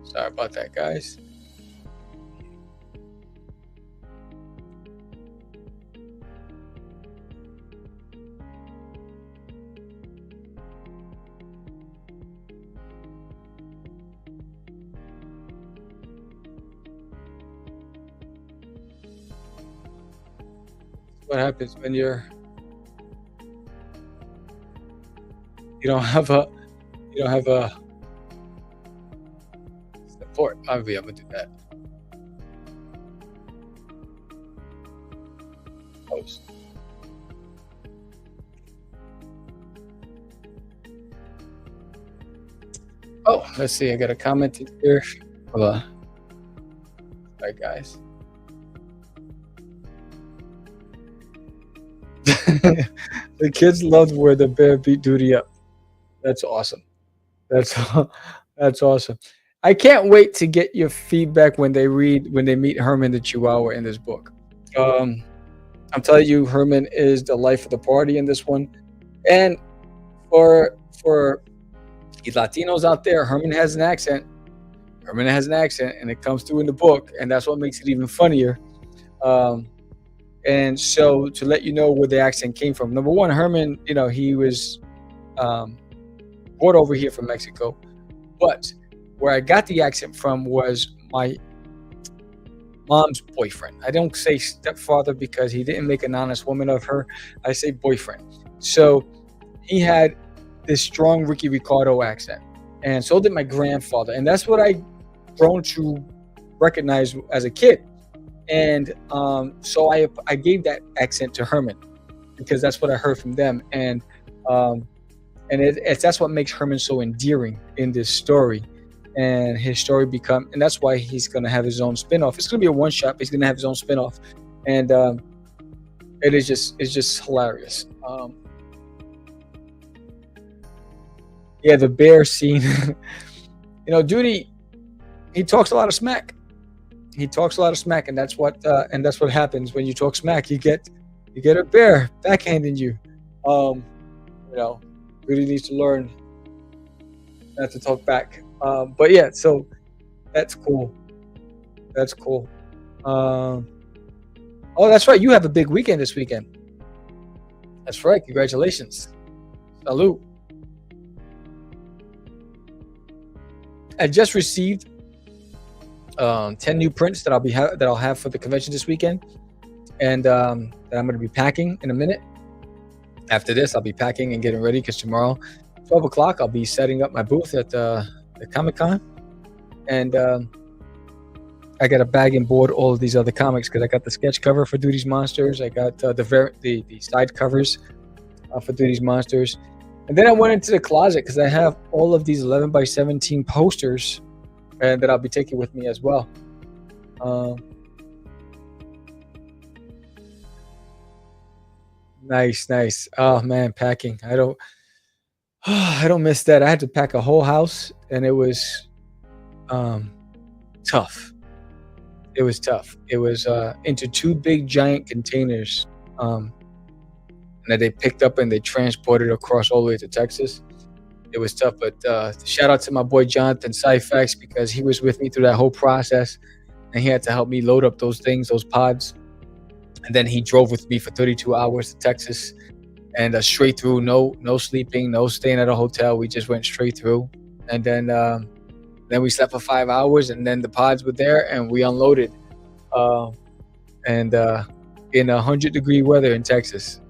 Sorry about that, guys. What happens when you don't have a support? I'll be able to do that. Post. Oh, let's see. I got a comment here. Hold on. All right, guys. The kids loved where the bear beat Duty up. That's awesome. That's that's awesome. I can't wait to get your feedback when they meet Herman the Chihuahua in this book. I'm telling you, Herman is the life of the party in this one. And for you Latinos out there, Herman has an accent. Herman has an accent, and it comes through in the book, and that's what makes it even funnier. And so, to let you know where the accent came from, number one, Herman, he was brought over here from Mexico, but where I got the accent from was my mom's boyfriend. I don't say stepfather because he didn't make an honest woman of her. I say boyfriend. So he had this strong Ricky Ricardo accent, and so did my grandfather, and that's what I grown to recognize as a kid. And so I gave that accent to Herman because that's what I heard from them, and that's what makes Herman so endearing in this story. And his story and that's why he's going to have his own spinoff. It's going to be a one shot, but he's going to have his own spinoff, and it's just hilarious. Yeah, the bear scene. Duty, he talks a lot of smack. He talks a lot of smack, and that's what happens when you talk smack. You get a bear backhanding you. Duty needs to learn not to talk back. But yeah, so that's cool. That's cool. Oh, that's right. You have a big weekend this weekend. That's right. Congratulations. Salute. I just received 10 new prints that I'll have for the convention this weekend, and that I'm going to be packing in a minute. After this, I'll be packing and getting ready because tomorrow, 12 o'clock, I'll be setting up my booth at the Comic-Con, and I got to bag and board all of these other comics because I got the sketch cover for Duty's Monsters. I got the side covers for Duty's Monsters. And then I went into the closet because I have all of these 11 by 17 posters and that I'll be taking with me as well. Nice. Oh man, packing. I don't miss that. I had to pack a whole house, and it was tough. It was tough. It was into two big giant containers that they picked up and they transported across all the way to Texas. It was tough, but shout out to my boy Jonathan Syfax because he was with me through that whole process, and he had to help me load up those pods. And then he drove with me for 32 hours to Texas, and straight through, no sleeping, no staying at a hotel. We just went straight through, and then we slept for 5 hours, and then the pods were there, and we unloaded, in 100-degree weather in Texas.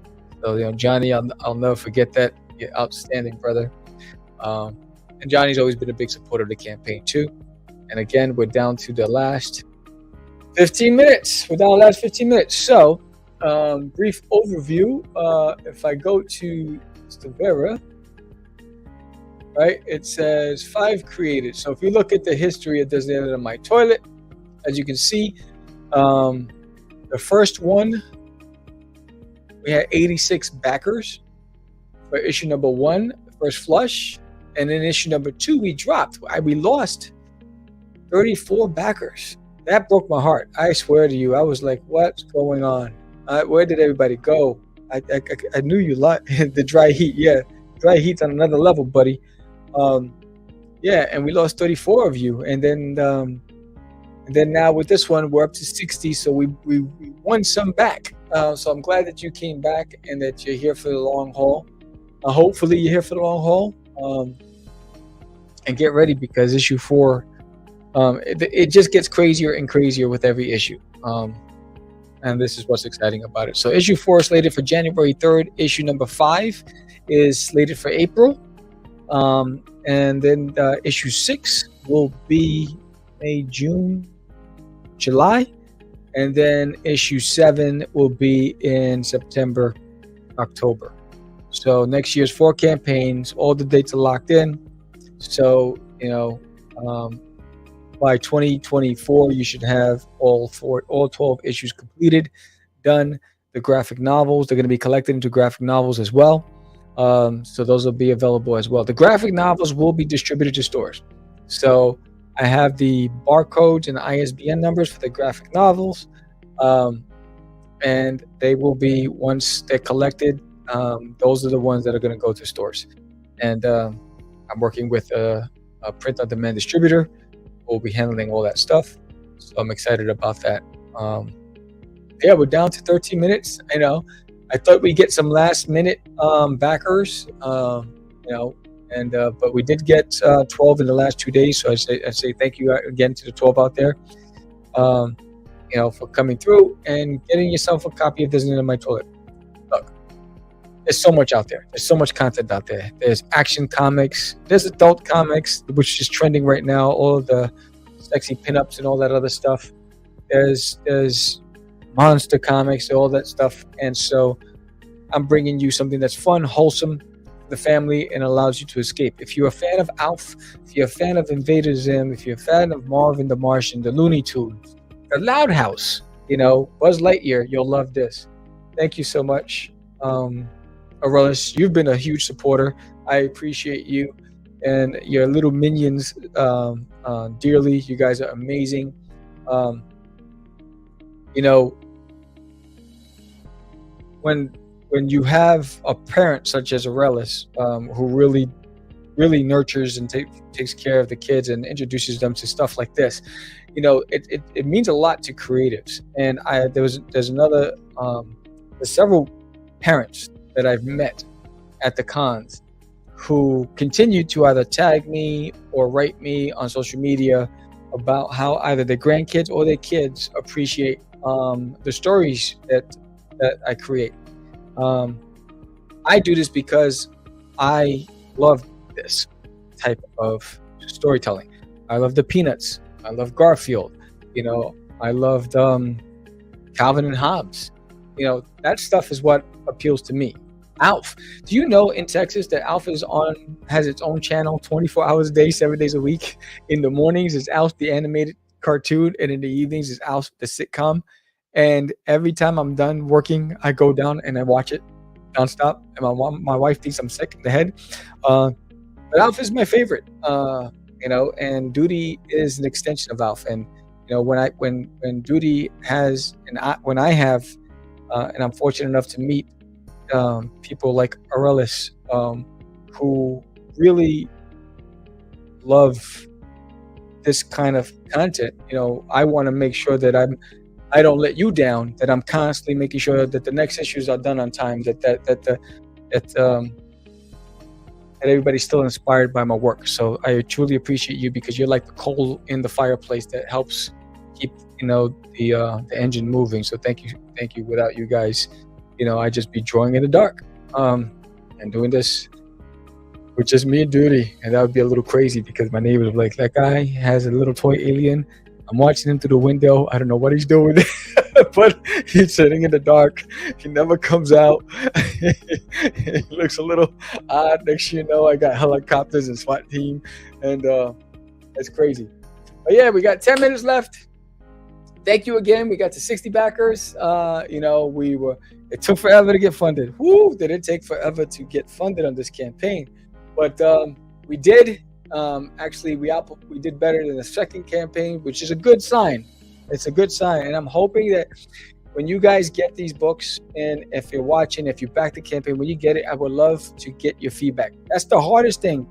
So Johnny, I'll never forget that. You're outstanding, brother. And Johnny's always been a big supporter of the campaign too. And again, we're down to the last 15 minutes. So, brief overview. If I go to Stavera, right, it says 5 created. So if you look at the history of Designated on My Toilet, as you can see, the first one, we had 86 backers for issue number 1, First Flush. And in issue number 2, we dropped. We lost 34 backers. That broke my heart. I swear to you, I was like, what's going on? Where did everybody go? I knew you liked the dry heat. Yeah, dry heat's on another level, buddy. Yeah, and we lost 34 of you. And then now with this one, we're up to 60. So we won some back. So I'm glad that you came back and that you're here for the long haul. Hopefully you're here for the long haul. And get ready because issue 4, it just gets crazier and crazier with every issue. And this is what's exciting about it. So issue 4 is slated for January 3rd. Issue number 5 is slated for April. And then issue 6 will be May, June, July. And then issue 7 will be in September, October. So next year's 4 campaigns, all the dates are locked in. So you know, by 2024, you should have all 12 issues completed, done. The graphic novels, they're going to be collected into graphic novels as well. So those will be available as well. The graphic novels will be distributed to stores. So I have the barcodes and the ISBN numbers for the graphic novels. And they will be, once they're collected, those are the ones that are going to go to stores. And I'm working with a print-on-demand distributor who will be handling all that stuff. So I'm excited about that. Yeah, we're down to 13 minutes. I thought we'd get some last-minute backers, but we did get 12 in the last 2 days. So I say thank you again to the 12 out there. For coming through and getting yourself a copy of Disney in My Toilet. Look, there's so much out there. There's so much content out there. There's action comics. There's adult comics, which is trending right now. All of the sexy pinups and all that other stuff. There's monster comics, all that stuff. And so I'm bringing you something that's fun, wholesome, for the family, and allows you to escape. If you're a fan of Alf, if you're a fan of Invader Zim, if you're a fan of Marvin the Martian, the Looney Tunes, the Loud House, Buzz Lightyear, you'll love this. Thank you so much, Aurelis. You've been a huge supporter. I appreciate you and your little minions dearly. You guys are amazing. When you have a parent such as Aurelis, who really nurtures and takes care of the kids and introduces them to stuff like this, it means a lot to creatives. And there's several parents that I've met at the cons who continue to either tag me or write me on social media about how either their grandkids or their kids appreciate the stories that I create. I do this because I love this type of storytelling. I love the Peanuts. I love Garfield. I loved Calvin and Hobbes. That stuff is what appeals to me. Alf. Do you know in Texas that Alf has its own channel 24 hours a day, 7 days a week? In the mornings is Alf the animated cartoon, and in the evenings is Alf the sitcom. And every time I'm done working, I go down and I watch it nonstop. And my wife thinks I'm sick in the head. But Alf is my favorite. And Duty is an extension of Alf. And when Duty has and I have, and I'm fortunate enough to meet people like Aurelis, who really love this kind of content. I want to make sure that I don't let you down, that I'm constantly making sure that the next issues are done on time, that everybody's still inspired by my work. So I truly appreciate you, because you're like the coal in the fireplace that helps keep the engine moving. So thank you. Without you guys, I'd just be drawing in the dark and doing this with just me and Duty, and that would be a little crazy, because my neighbors are like, that guy has a little toy alien. I'm watching him through the window. I don't know what he's doing, but he's sitting in the dark. He never comes out. He looks a little odd. Next thing you know, I got helicopters and SWAT team, and it's crazy. But yeah, we got 10 minutes left. Thank you again. We got to 60 backers. It took forever to get funded. Woo, did it take forever to get funded on this campaign? But we did. Actually, we did better than the second campaign, which is a good sign. It's a good sign, and I'm hoping that when you guys get these books, and if you're watching, if you back the campaign, when you get it, I would love to get your feedback. That's the hardest thing.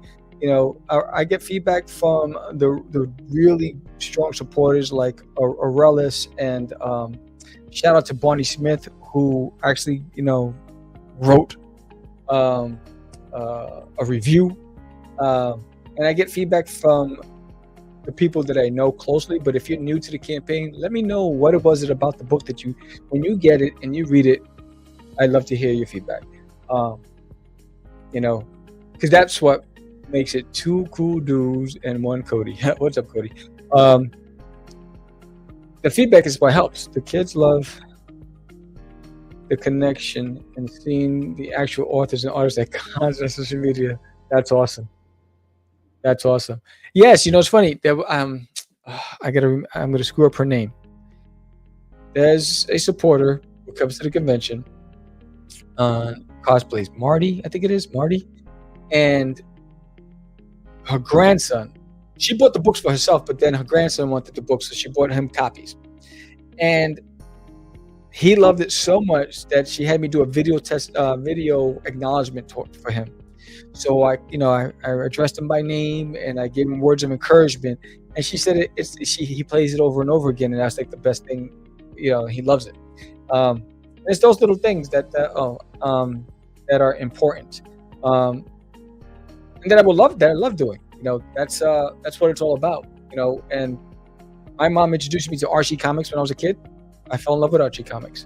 I get feedback from the really strong supporters like Aurelis, and shout out to Bonnie Smith, who actually wrote a review. And I get feedback from the people that I know closely. But if you're new to the campaign, let me know what it was about the book that when you get it and you read it, I'd love to hear your feedback. Because that's what makes it two cool dudes and one Cody. What's up, Cody? The feedback is what helps. The kids love the connection and seeing the actual authors and artists that contact social media. That's awesome. That's awesome. Yes, it's funny. I'm gonna screw up her name. There's a supporter who comes to the convention, uh, cosplays Marty, I think it is Marty, and her grandson. She bought the books for herself, but then her grandson wanted the books, so she bought him copies. And he loved it so much that she had me do a video acknowledgement for him. So I addressed him by name and I gave him words of encouragement. And she said he plays it over and over again, and that's like the best thing. He loves it. It's those little things that are important, and that I love doing. That's what it's all about. And my mom introduced me to Archie comics when I was a kid. I fell in love with Archie comics,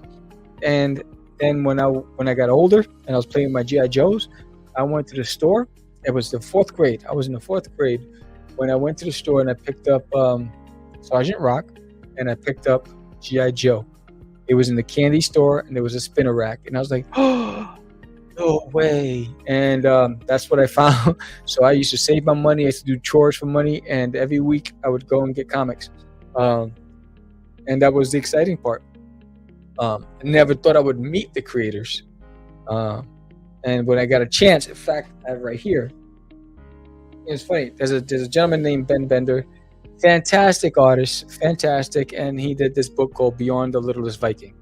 and then when I got older and I was playing with my GI Joes, I went to the store. It was the fourth grade. I was in the fourth grade when I went to the store and I picked up Sergeant Rock and I picked up GI Joe. It was in the candy store and there was a spinner rack, and I was like, oh, no way. And that's what I found. So I used to save my money. I used to do chores for money, and every week I would go and get comics. And that was the exciting part. I never thought I would meet the creators. And when I got a chance, in fact, I have right here. It's funny. There's a gentleman named Ben Bender, fantastic artist, fantastic, and he did this book called Beyond the Littlest Viking.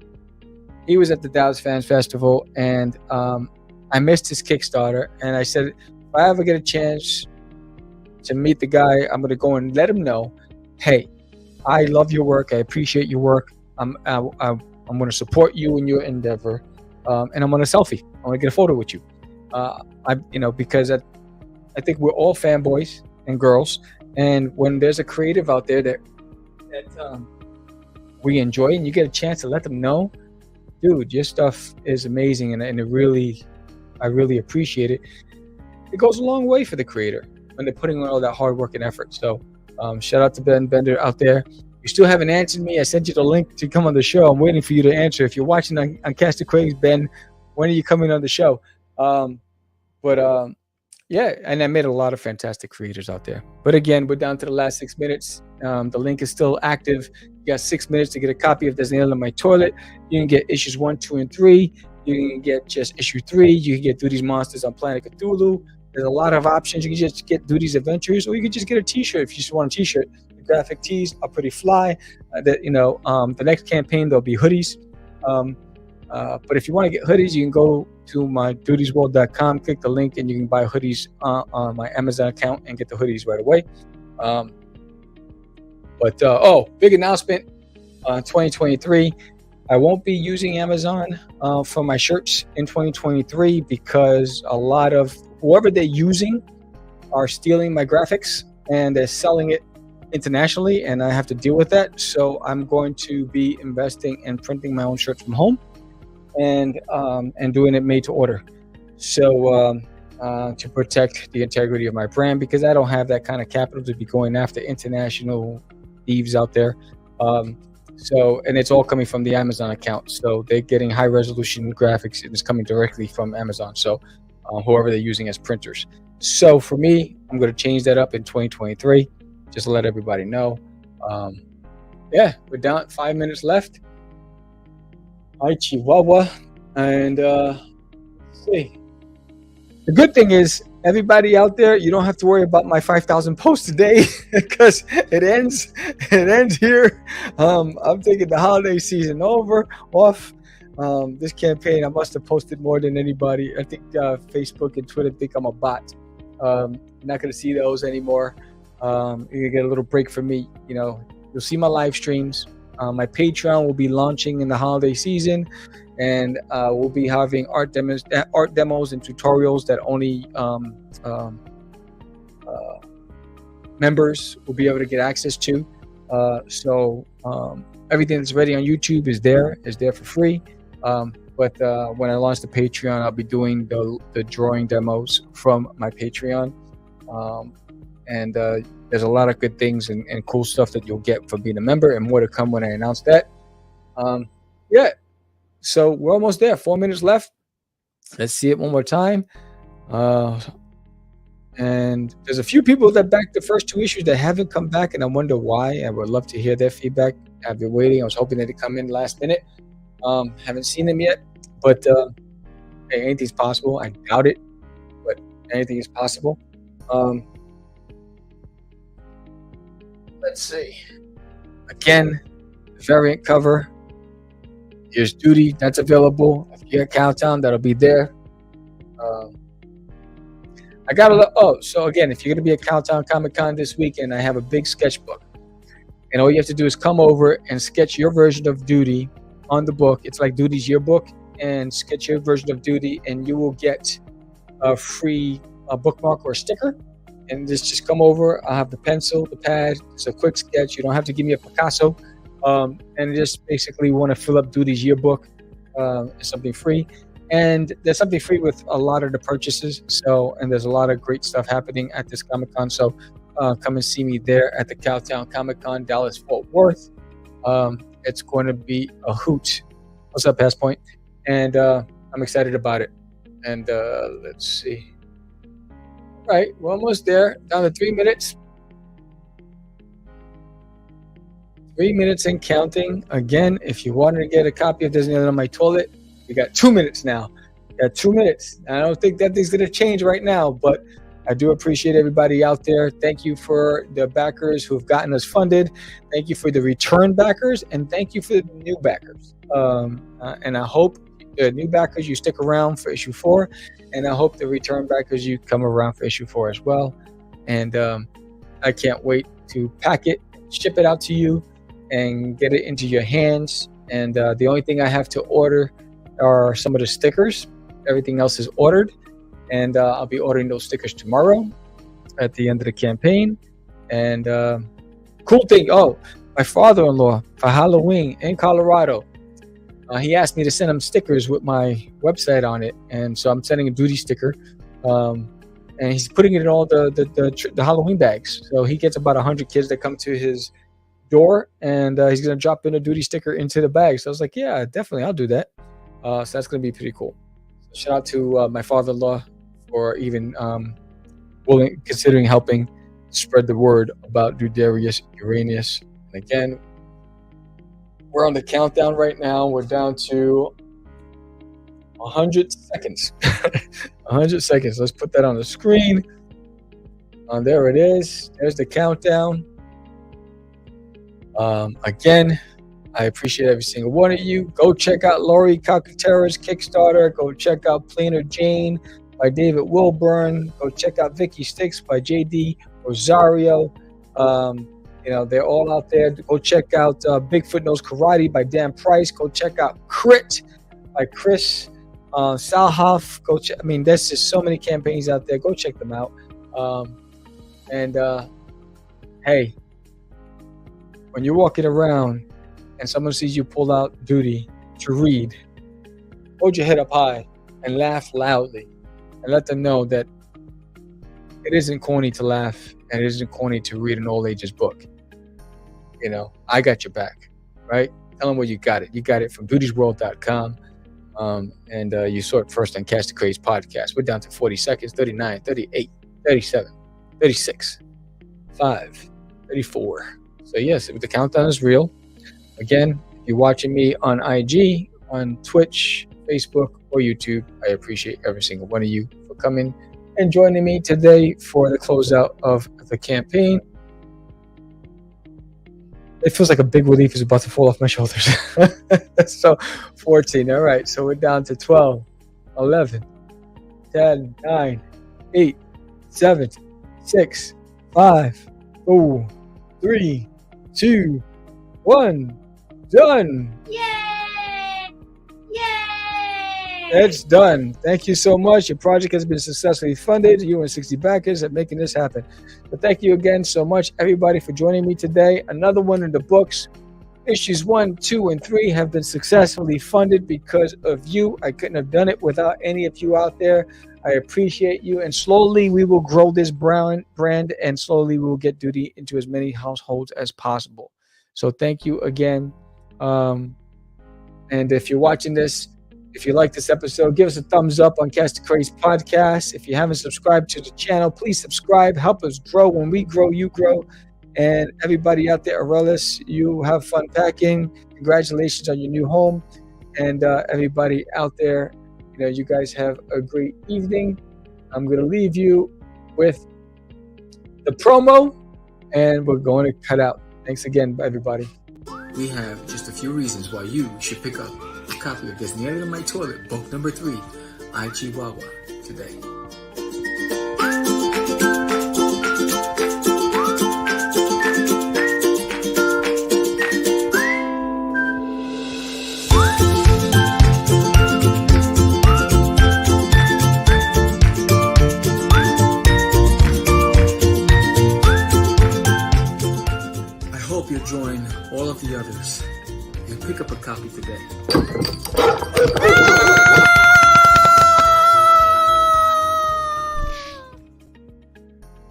He was at the Dallas Fans Festival, and I missed his Kickstarter, and I said, if I ever get a chance to meet the guy, I'm going to go and let him know, hey, I love your work. I appreciate your work. I'm going to support you in your endeavor, and I'm going to selfie. I want to get a photo with you. Because I think we're all fanboys and girls, and when there's a creative out there that we enjoy, and you get a chance to let them know, dude, your stuff is amazing, and I really appreciate it. It goes a long way for the creator when they're putting on all that hard work and effort. So shout out to Ben Bender out there. You still haven't answered me. I sent you the link to come on the show. I'm waiting for you to answer. If you're watching on Cast of Craig's, Ben, when are you coming on the show? Yeah, and I met a lot of fantastic creators out there. But again, we're down to the last 6 minutes. The link is still active. You got 6 minutes to get a copy of There's Nail in My Toilet. You can get issues 1, 2, and 3. You can get just issue 3. You can get Duty's Monsters on Planet Cthulhu. There's a lot of options. You can just get Duty's Adventures, or you can just get a T-shirt if you just want a T-shirt. The graphic tees are pretty fly. The next campaign there'll be hoodies. But if you want to get hoodies, you can go to my dutiesworld.com, click the link, and you can buy hoodies on my Amazon account and get the hoodies right away. Big announcement, 2023. I won't be using Amazon for my shirts in 2023 because a lot of whoever they're using are stealing my graphics and they're selling it internationally, and I have to deal with that. So I'm going to be investing in printing my own shirts from home and doing it made to order. So to protect the integrity of my brand, because I don't have that kind of capital to be going after international thieves out there. And it's all coming from the Amazon account. So they're getting high resolution graphics, and it's coming directly from Amazon. So whoever they're using as printers. So for me, I'm going to change that up in 2023, just to let everybody know. We're down 5 minutes left. Hi, Chihuahua. And let's see. The good thing is, everybody out there, you don't have to worry about my 5,000 posts today because it ends here. I'm taking the holiday season off. This campaign, I must have posted more than anybody. I think Facebook and Twitter think I'm a bot. You're not going to see those anymore. You're going to get a little break from me. You'll see my live streams. My Patreon will be launching in the holiday season, and we'll be having art demos and tutorials that only members will be able to get access to. So everything that's ready on YouTube is there for free. But when I launch the Patreon, I'll be doing the drawing demos from my Patreon. And there's a lot of good things and cool stuff that you'll get from being a member, and more to come when I announce that. So we're almost there. 4 minutes left. Let's see it one more time. And there's a few people that backed the first 2 issues that haven't come back, and I wonder why. I would love to hear their feedback. I've been waiting. I was hoping that they'd come in last minute. Haven't seen them yet, but hey, anything's possible. I doubt it, but anything is possible. Let's see. Again, the variant cover. Here's Duty. That's available. If you get Countdown, that'll be there. I got a so again, if you're gonna be at Countdown Comic-Con this weekend, I have a big sketchbook, and all you have to do is come over and sketch your version of Duty on the book. It's like Duty's yearbook, and sketch your version of Duty, and you will get a free bookmark or a sticker. And just come over. I'll have the pencil, the pad. It's a quick sketch. You don't have to give me a Picasso. And just basically want to fill up Duty's yearbook. It's something free. And there's something free with a lot of the purchases. And there's a lot of great stuff happening at this Comic-Con. So come and see me there at the Cowtown Comic-Con, Dallas, Fort Worth. It's going to be a hoot. What's up, Passpoint? And I'm excited about it. And let's see. All right, we're almost there. Down to 3 minutes. 3 minutes and counting. Again, if you wanted to get a copy of Disneyland on My Toilet, we got 2 minutes now. We got 2 minutes. I don't think that thing's going to change right now, but I do appreciate everybody out there. Thank you for the backers who've gotten us funded. Thank you for the return backers, and thank you for the new backers. And I hope the new backers, you stick around for issue 4, and I hope the return backers, you come around for issue 4 as well. And I can't wait to pack it, ship it out to you, and get it into your hands. And the only thing I have to order are some of the stickers. Everything else is ordered, and I'll be ordering those stickers tomorrow at the end of the campaign. And cool thing, my father-in-law for Halloween in Colorado, he asked me to send him stickers with my website on it, and so I'm sending a Duty sticker, and he's putting it in all the Halloween bags. So he gets about 100 kids that come to his door, and he's gonna drop in a Duty sticker into the bag. So I was like, yeah, definitely, I'll do that. So that's gonna be pretty cool. So shout out to my father-in-law for even considering helping spread the word about Dudarius Uranus. And again, we're on the countdown right now. We're down to 100 seconds. 100 seconds. Let's put that on the screen. There it is. There's the countdown. Again, I appreciate every single one of you. Go check out Lori Calcaterra's Kickstarter. Go check out Plainer Jane by David Wilburn. Go check out Vicky Sticks by JD Rosario. They're all out there. Go check out Bigfoot Knows Karate by Dan Price. Go check out Crit by Chris Salhoff. There's just so many campaigns out there. Go check them out. Hey, when you're walking around and someone sees you pull out Duty to read, hold your head up high and laugh loudly, and let them know that it isn't corny to laugh, and it isn't corny to read an old ages book. I got your back, right? Tell them where you got it. You got it from dutiesworld.com. And you saw it first on Catch the Craze podcast. We're down to 40 seconds, 39, 38, 37, 36, 5, 34. So yes, the countdown is real. Again, if you're watching me on IG, on Twitch, Facebook, or YouTube, I appreciate every single one of you for coming and joining me today for the closeout of the campaign. It feels like a big relief is about to fall off my shoulders. So 14. All right. So we're down to 12, 11, 10, 9, 8, 7, 6, 5, 4, 3, 2, 1. Done. Yay! Yay! It's done. Thank you so much. Your project has been successfully funded. You and 60 backers are making this happen. But thank you again so much, everybody, for joining me today. Another one in the books. Issues 1, 2, and 3 have been successfully funded because of you. I couldn't have done it without any of you out there. I appreciate you. And slowly we will grow this brand, and slowly we will get Duty into as many households as possible. So thank you again. And if you're watching this If you like this episode, give us a thumbs up on Cast the Craze Podcast. If you haven't subscribed to the channel, please subscribe. Help us grow. When we grow, you grow. And everybody out there, Aurelis, you have fun packing. Congratulations on your new home. And everybody out there, you guys have a great evening. I'm going to leave you with the promo, and we're going to cut out. Thanks again, everybody. We have just a few reasons why you should pick up a copy of Gets Near to My Toilet, book number 3, IG Wawa, today.